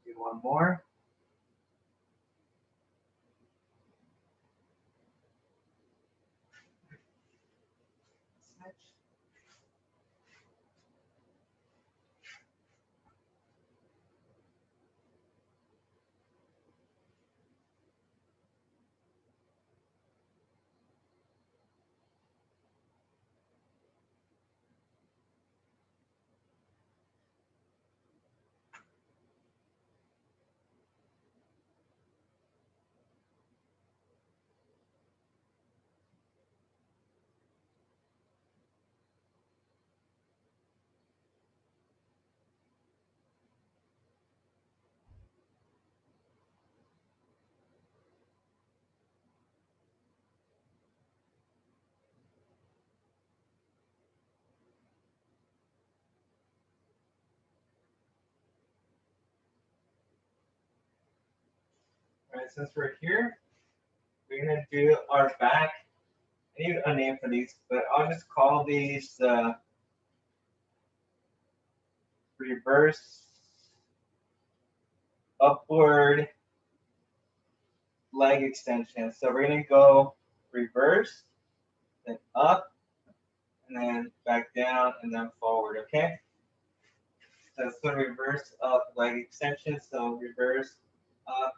Do one more. Switch. All right, since we're here, we're gonna do our back. I need a name for these, but I'll just call these reverse upward leg extension. So we're gonna go reverse, then up, and then back down, and then forward, okay? So it's gonna reverse up leg extension. So reverse, up,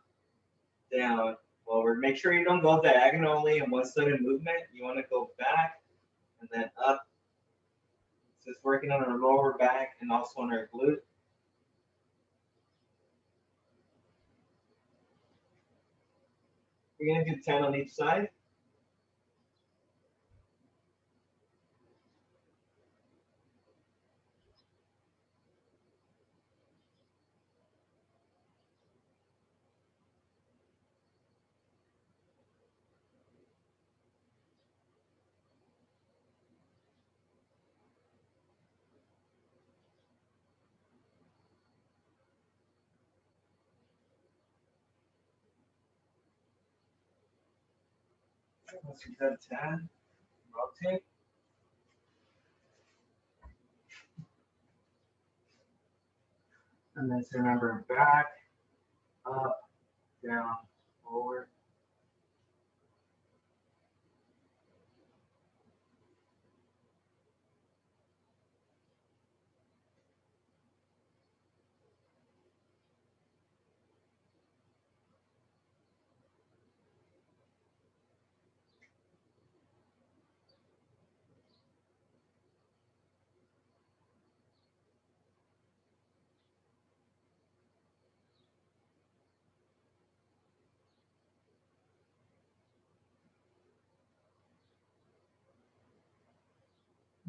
down, forward. Make sure you don't go diagonally in one sudden movement. You wanna go back, and then up. So it's working on our lower back and also on our glute. We're gonna do 10 on each side. Once you've done 10, rotate. And then so remember back, up, down, forward.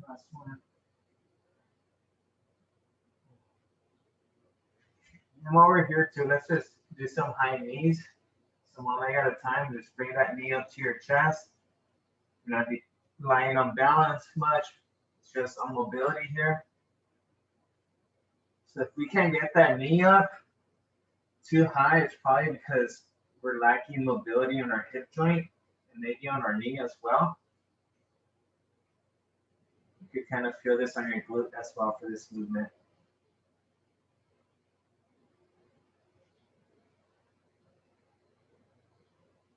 Last one. And while we're here too, let's just do some high knees. So one leg at a time, just bring that knee up to your chest. You're not be lying on balance much. It's just on mobility here. So if we can't get that knee up too high, it's probably because we're lacking mobility on our hip joint and maybe on our knee as well. You could kind of feel this on your glute as well for this movement.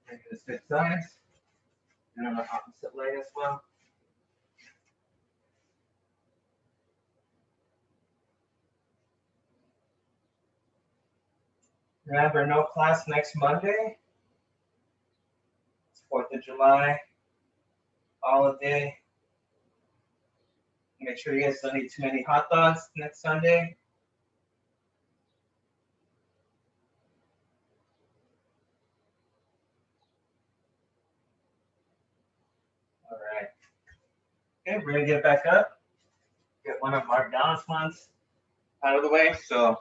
And the switch sides, and on the opposite leg as well. Remember, no class next Monday. It's 4th of July, holiday. Make sure you guys don't eat too many hot dogs next Sunday. All right. Okay, we're gonna get back up. Get one of our balance ones out of the way. So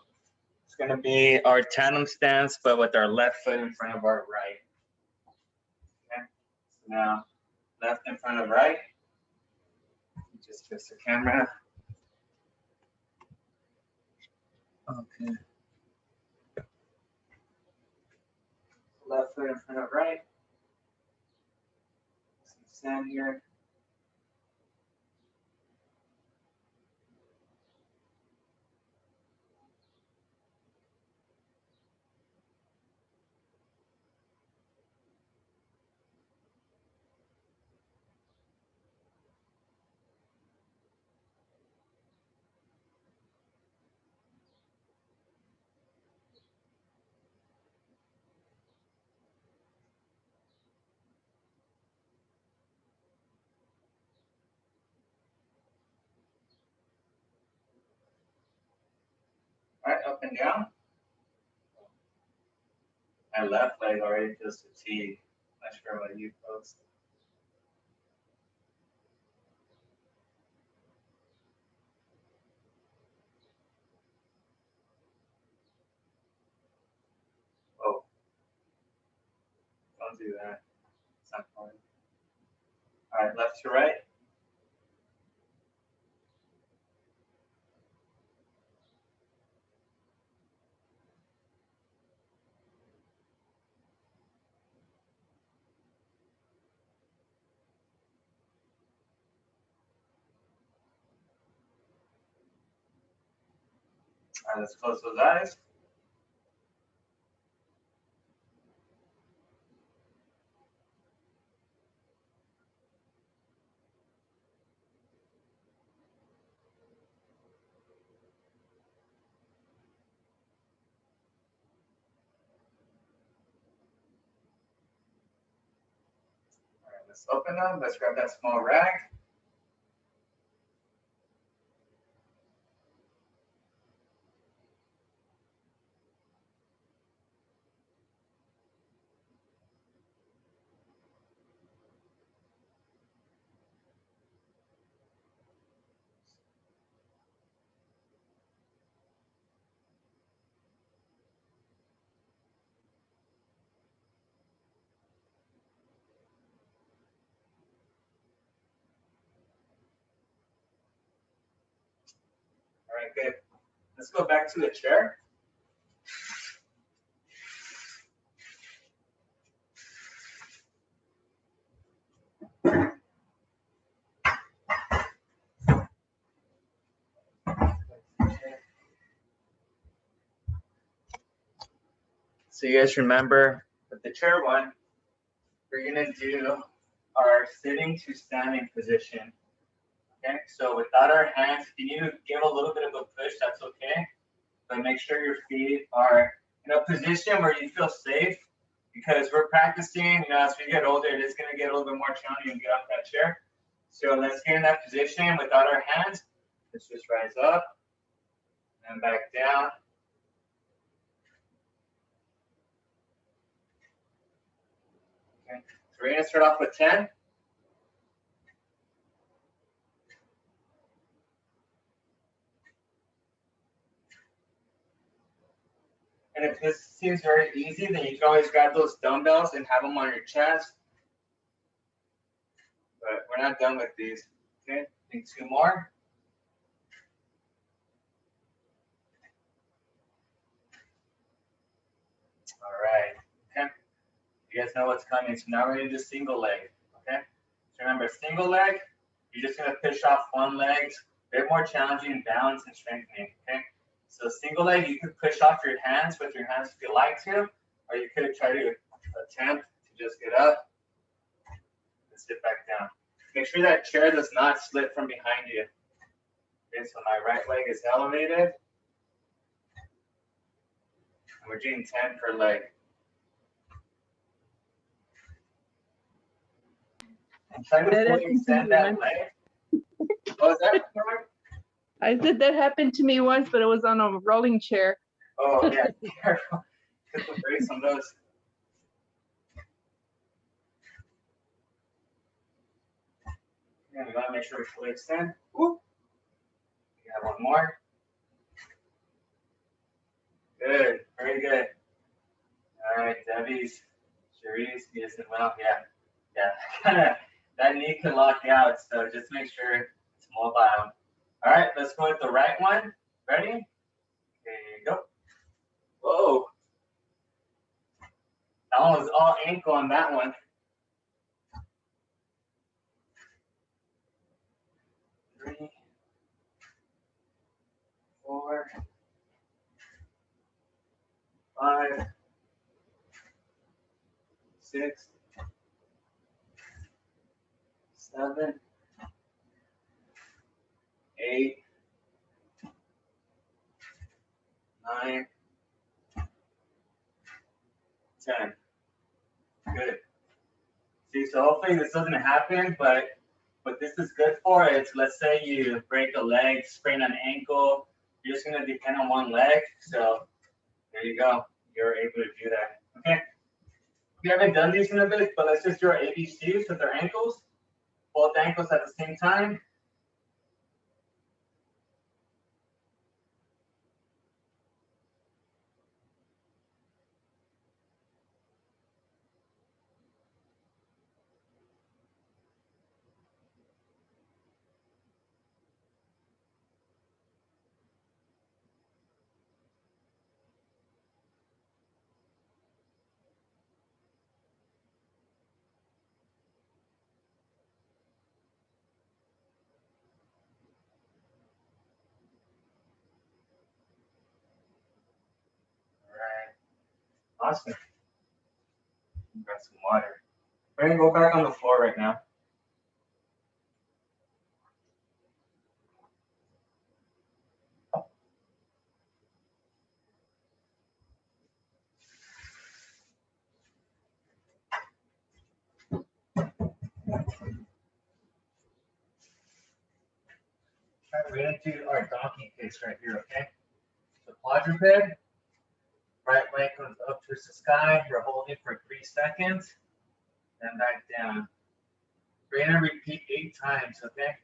it's gonna be our tandem stance, but with our left foot in front of our right. Okay. So now left in front of right. Just twist the camera. Okay. Left foot in front of right. Some sand here. All right, up and down. My left leg already feels fatigued. Not sure about you folks. Oh, don't do that. It's not fun. All right, left to right. All right, let's close those eyes. All right, let's open them. Let's grab that small rag. All right, good. Let's go back to the chair. So you guys remember with the chair one, we're gonna do our sitting to standing position. Okay, so without our hands, if you need to give a little bit of a push, that's okay. But make sure your feet are in a position where you feel safe, because we're practicing, as we get older, it is gonna get a little bit more challenging to get off that chair. So let's get in that position without our hands. Let's just rise up and back down. Okay, so we're gonna start off with 10. And if this seems very easy, then you can always grab those dumbbells and have them on your chest. But we're not done with these. Okay, I think 2 more. All right. Okay. You guys know what's coming. So now we're gonna do single leg. Okay. So remember, single leg, you're just gonna push off one leg. A bit more challenging, balance and strengthening. Okay. So single leg, you could push off your hands with your hands if you like to, or you could try to attempt to just get up and sit back down. Make sure that chair does not slip from behind you. Okay, so my right leg is elevated. And we're doing 10 per leg. And try to fully extend that leg. What was that? I said that happened to me once, but it was on a rolling chair. Oh, yeah, be careful. Put some brakes on those. And we want to make sure we fully extend. Whoop. We have one more. Good, very good. All right, Debbie's, Cherise, you did well. Yeah, kind of that knee can lock you out, so just make sure it's mobile. All right, let's go with the right one. Ready? There you go. Whoa. That one was all ankle on that one. 3, 4, 5, 6, 7, 8, 9, 10. Good. See, so hopefully this doesn't happen, but what this is good for is, let's say you break a leg, sprain an ankle, you're just gonna depend on one leg. So there you go. You're able to do that. Okay. We haven't done these in a bit, but let's just do our ABCs with our ankles. Both ankles at the same time. Awesome. Grab some water. We're gonna go back on the floor right now. All right, we're gonna do our donkey face right here, okay? So quadruped, right leg comes up towards the sky. You're holding for 3 seconds, then back down. We're gonna repeat 8 times, okay?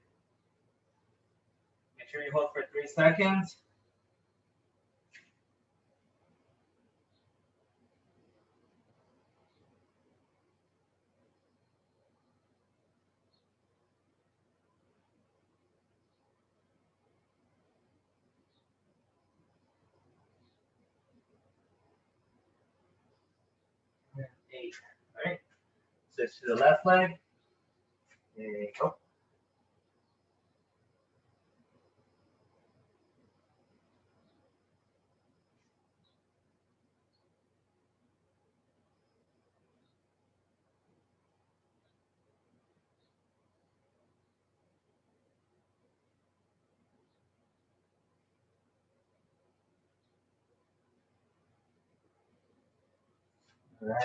Make sure you hold for 3 seconds. And 8, all right? Switch to the left leg. There you go. All right,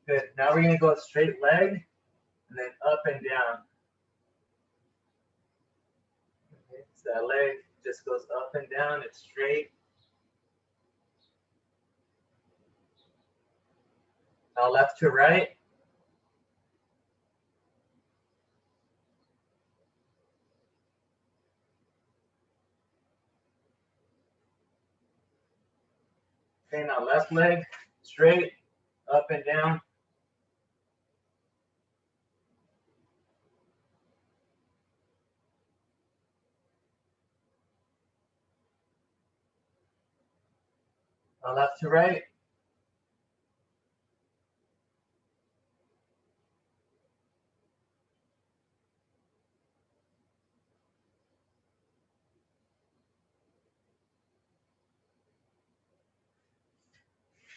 good. Now we're gonna go straight leg and then up and down. Okay, so that leg just goes up and down, it's straight. Now left to right. Okay, now left leg, straight, up and down. Now left to right.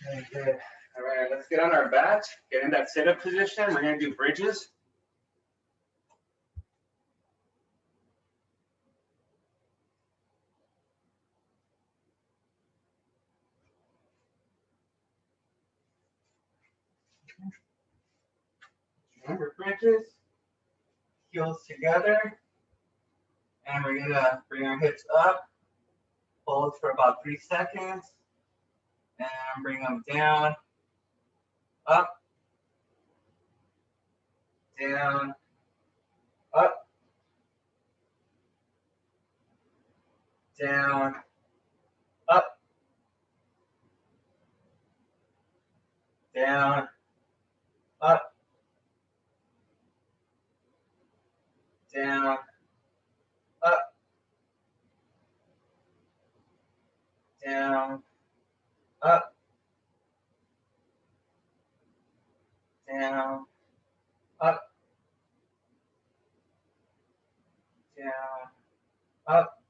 Okay, good. All right, let's get on our back. Get in that sit-up position. We're gonna do bridges. Remember bridges, heels together, and we're gonna bring our hips up, hold for about 3 seconds, and bring them down, up, down, up, down, up, down, up, down, up, down, up, down, up, down, up,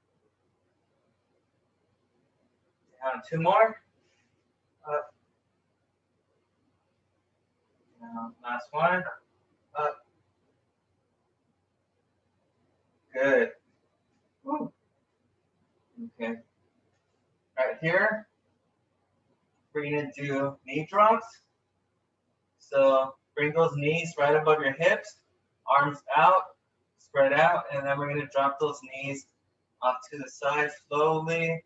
down. 2 more. Up, down. Last one. Up. Good. Woo. Okay. Right here, we're gonna do knee drops. So bring those knees right above your hips, arms out, spread out, and then we're gonna drop those knees onto the side slowly,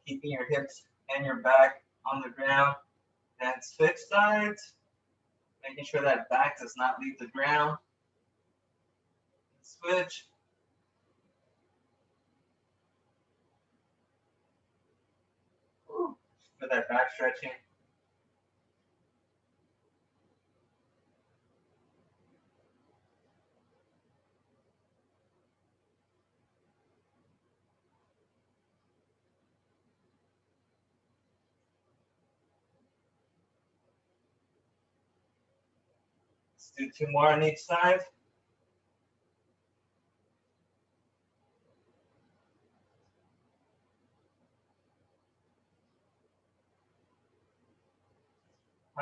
keeping your hips and your back on the ground. Then switch sides, making sure that back does not leave the ground. Switch. Woo. For that back stretching. Let's do 2 more on each side.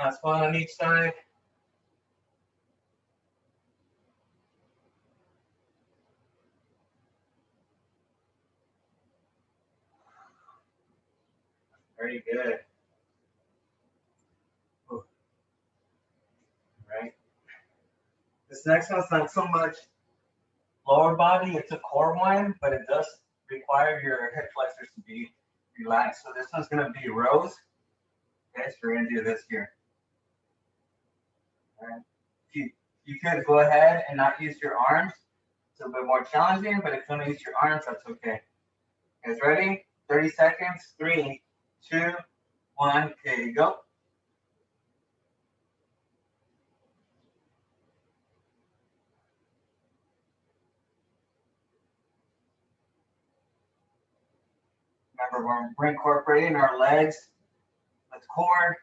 Last one on each side. Very good. Ooh. Right. This next one's not so much lower body, it's a core one, but it does require your hip flexors to be relaxed. So this one's gonna be rows. Okay, so we're gonna do this here. All right. You could go ahead and not use your arms. It's a little bit more challenging, but if you want to use your arms, that's okay. You guys ready? 30 seconds. 3, 2, 1. Okay, go. Remember, we're incorporating our legs with core.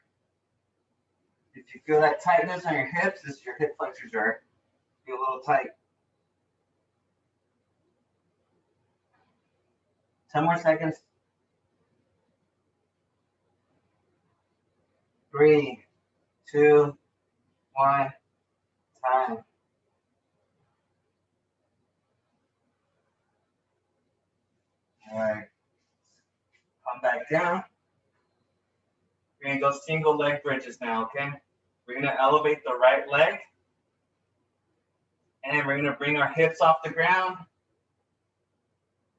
If you feel that tightness on your hips, this your hip flexors are feel a little tight. 10 more seconds. 3, 2, 1. Time. All right. Come back down. We're gonna go single leg bridges now, okay? We're gonna elevate the right leg. And we're gonna bring our hips off the ground.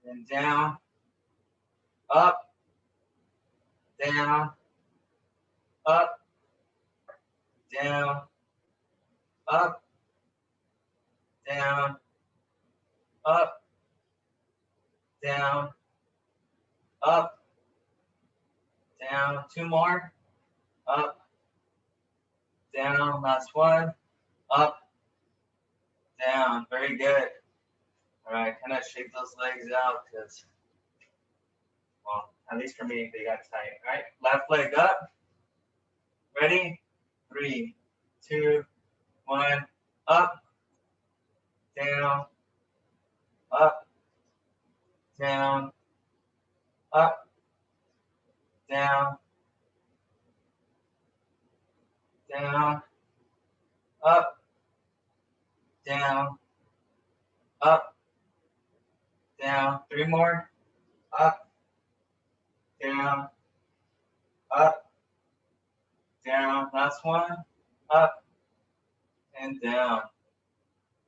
And down, up, down, up, down, up, down, up, down, up, down. 2 more. Up, down. Last one. Up, down. Very good. All right, kind of shake those legs out because, well, at least for me, they got tight. All right, left leg up. Ready? 3, 2, 1. Up, down, up, down, up, down, down, up, down, up, down. 3 more. Up, down, up, down. Last one. Up and down.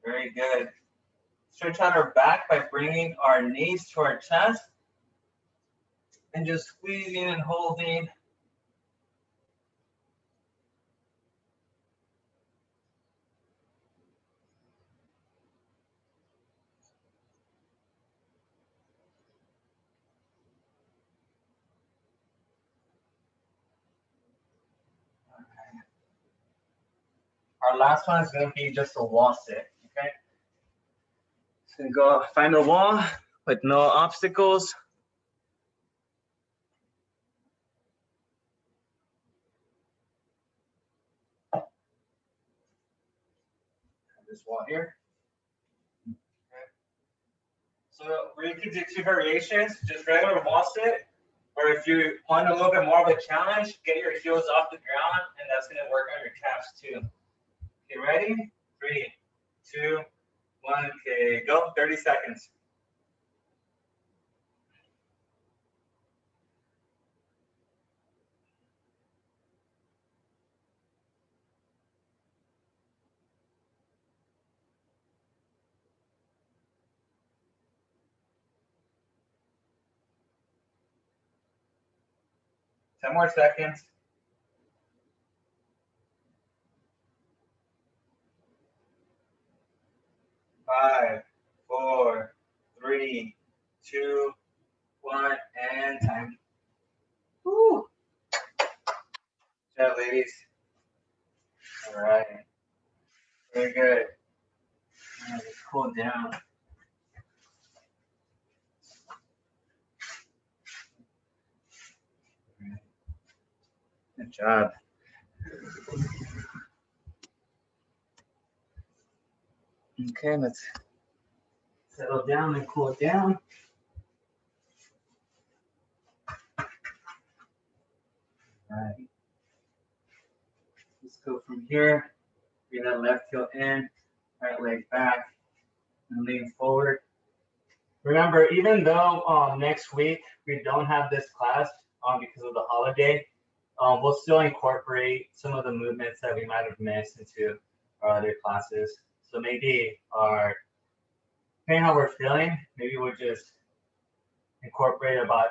Very good. Stretch out our back by bringing our knees to our chest and just squeezing and holding. Our last one is going to be just a wall sit, okay? So go find a wall with no obstacles. This wall here. Okay. So we could do 2 variations, just regular wall sit, or if you want a little bit more of a challenge, get your heels off the ground, and that's going to work on your calves too. Okay, ready? 3, 2, 1. Okay, go. 30 seconds. Ten more seconds. 5, 4, 3, 2, 1, and time. Woo. Good job, ladies. All right. Very good. Just cool down. Good job. Okay, let's settle down and cool down. All right. Let's go from here. Bring that left heel in, right leg back, and lean forward. Remember, even though next week we don't have this class because of the holiday, we'll still incorporate some of the movements that we might have missed into our other classes. So maybe depending how we're feeling, maybe we'll just incorporate about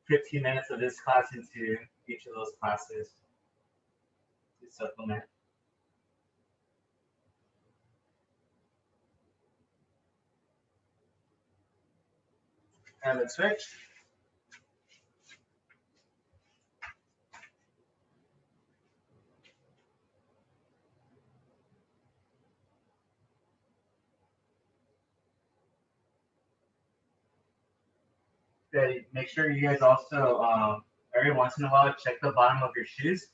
15 minutes of this class into each of those classes to supplement. And let's switch. Okay, make sure you guys also, every once in a while, check the bottom of your shoes.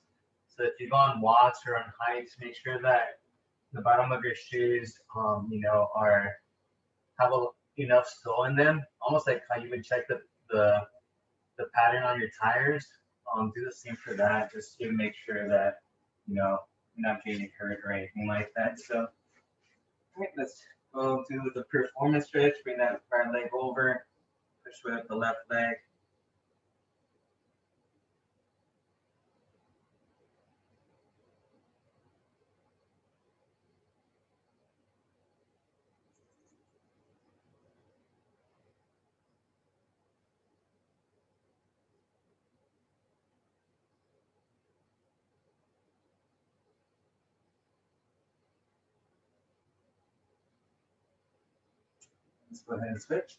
So if you go on walks or on hikes, make sure that the bottom of your shoes, have enough sole in them, almost like how you would check the pattern on your tires. Do the same for that, just to make sure that you're not getting hurt or anything like that. So, all right, let's go do the performance stretch. Bring that right leg over, push with the left leg. Let's go ahead and switch.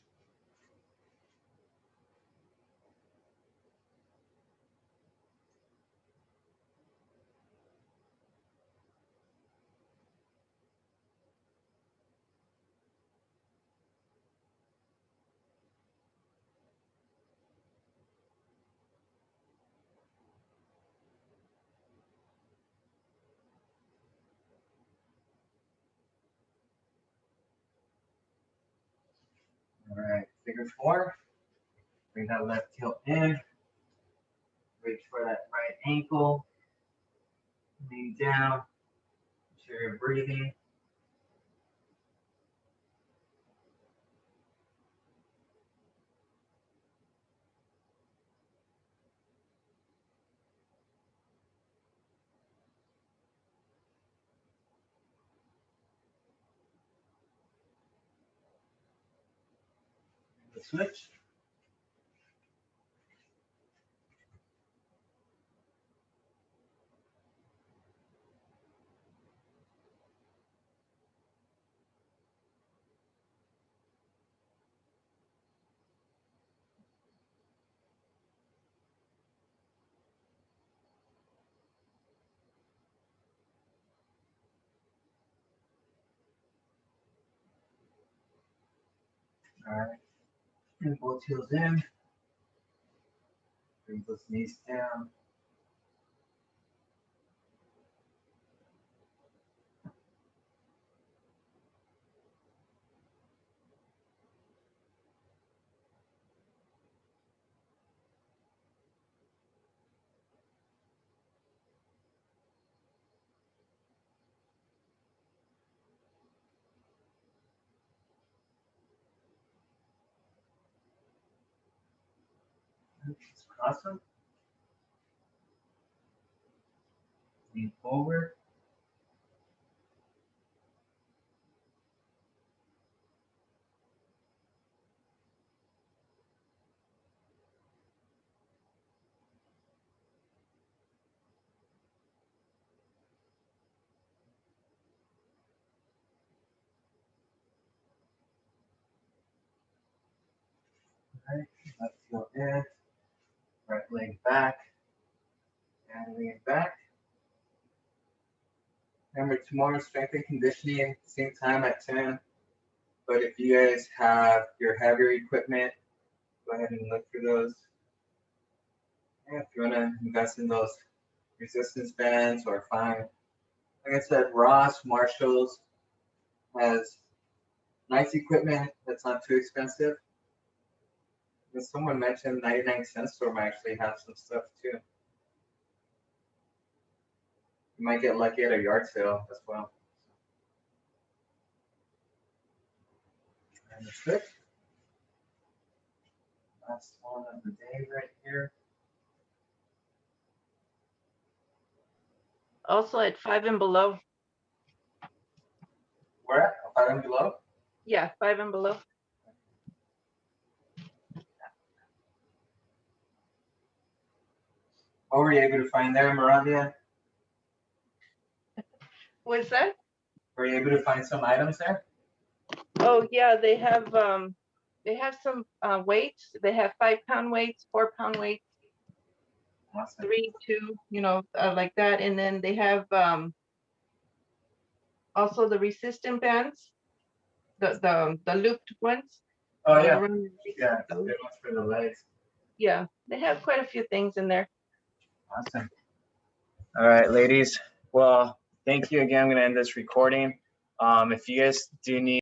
All right, figure four. Bring that left heel in. Reach for that right ankle. Lean down. Make sure you're breathing. The switch. All right. And both heels in. Bring those knees down. Just cross them. Lean forward. All right. Left heel in. Right leg back. And lean back. Remember, tomorrow strength and conditioning, same time at 10. But if you guys have your heavier equipment, go ahead and look for those. And if you want to invest in those resistance bands, or fine. Like I said, Ross Marshalls has nice equipment that's not too expensive. And someone mentioned 99 Cent Store might actually have some stuff too. You might get lucky at a yard sale as well. And that's good. Last one of the day right here. Also at 5 and below. Where at? 5 and below? Yeah, 5 and below. What were you able to find there, Moravia? What's that? Were you able to find some items there? Oh yeah, they have some weights. They have 5-pound weights, 4-pound weights, Awesome. 3, 2, like that. And then they have also the resistant bands, the looped ones. Oh yeah, around your waist. yeah, good ones for the legs. Yeah, they have quite a few things in there. Awesome. All right, ladies. Well, thank you again. I'm gonna end this recording. If you guys do need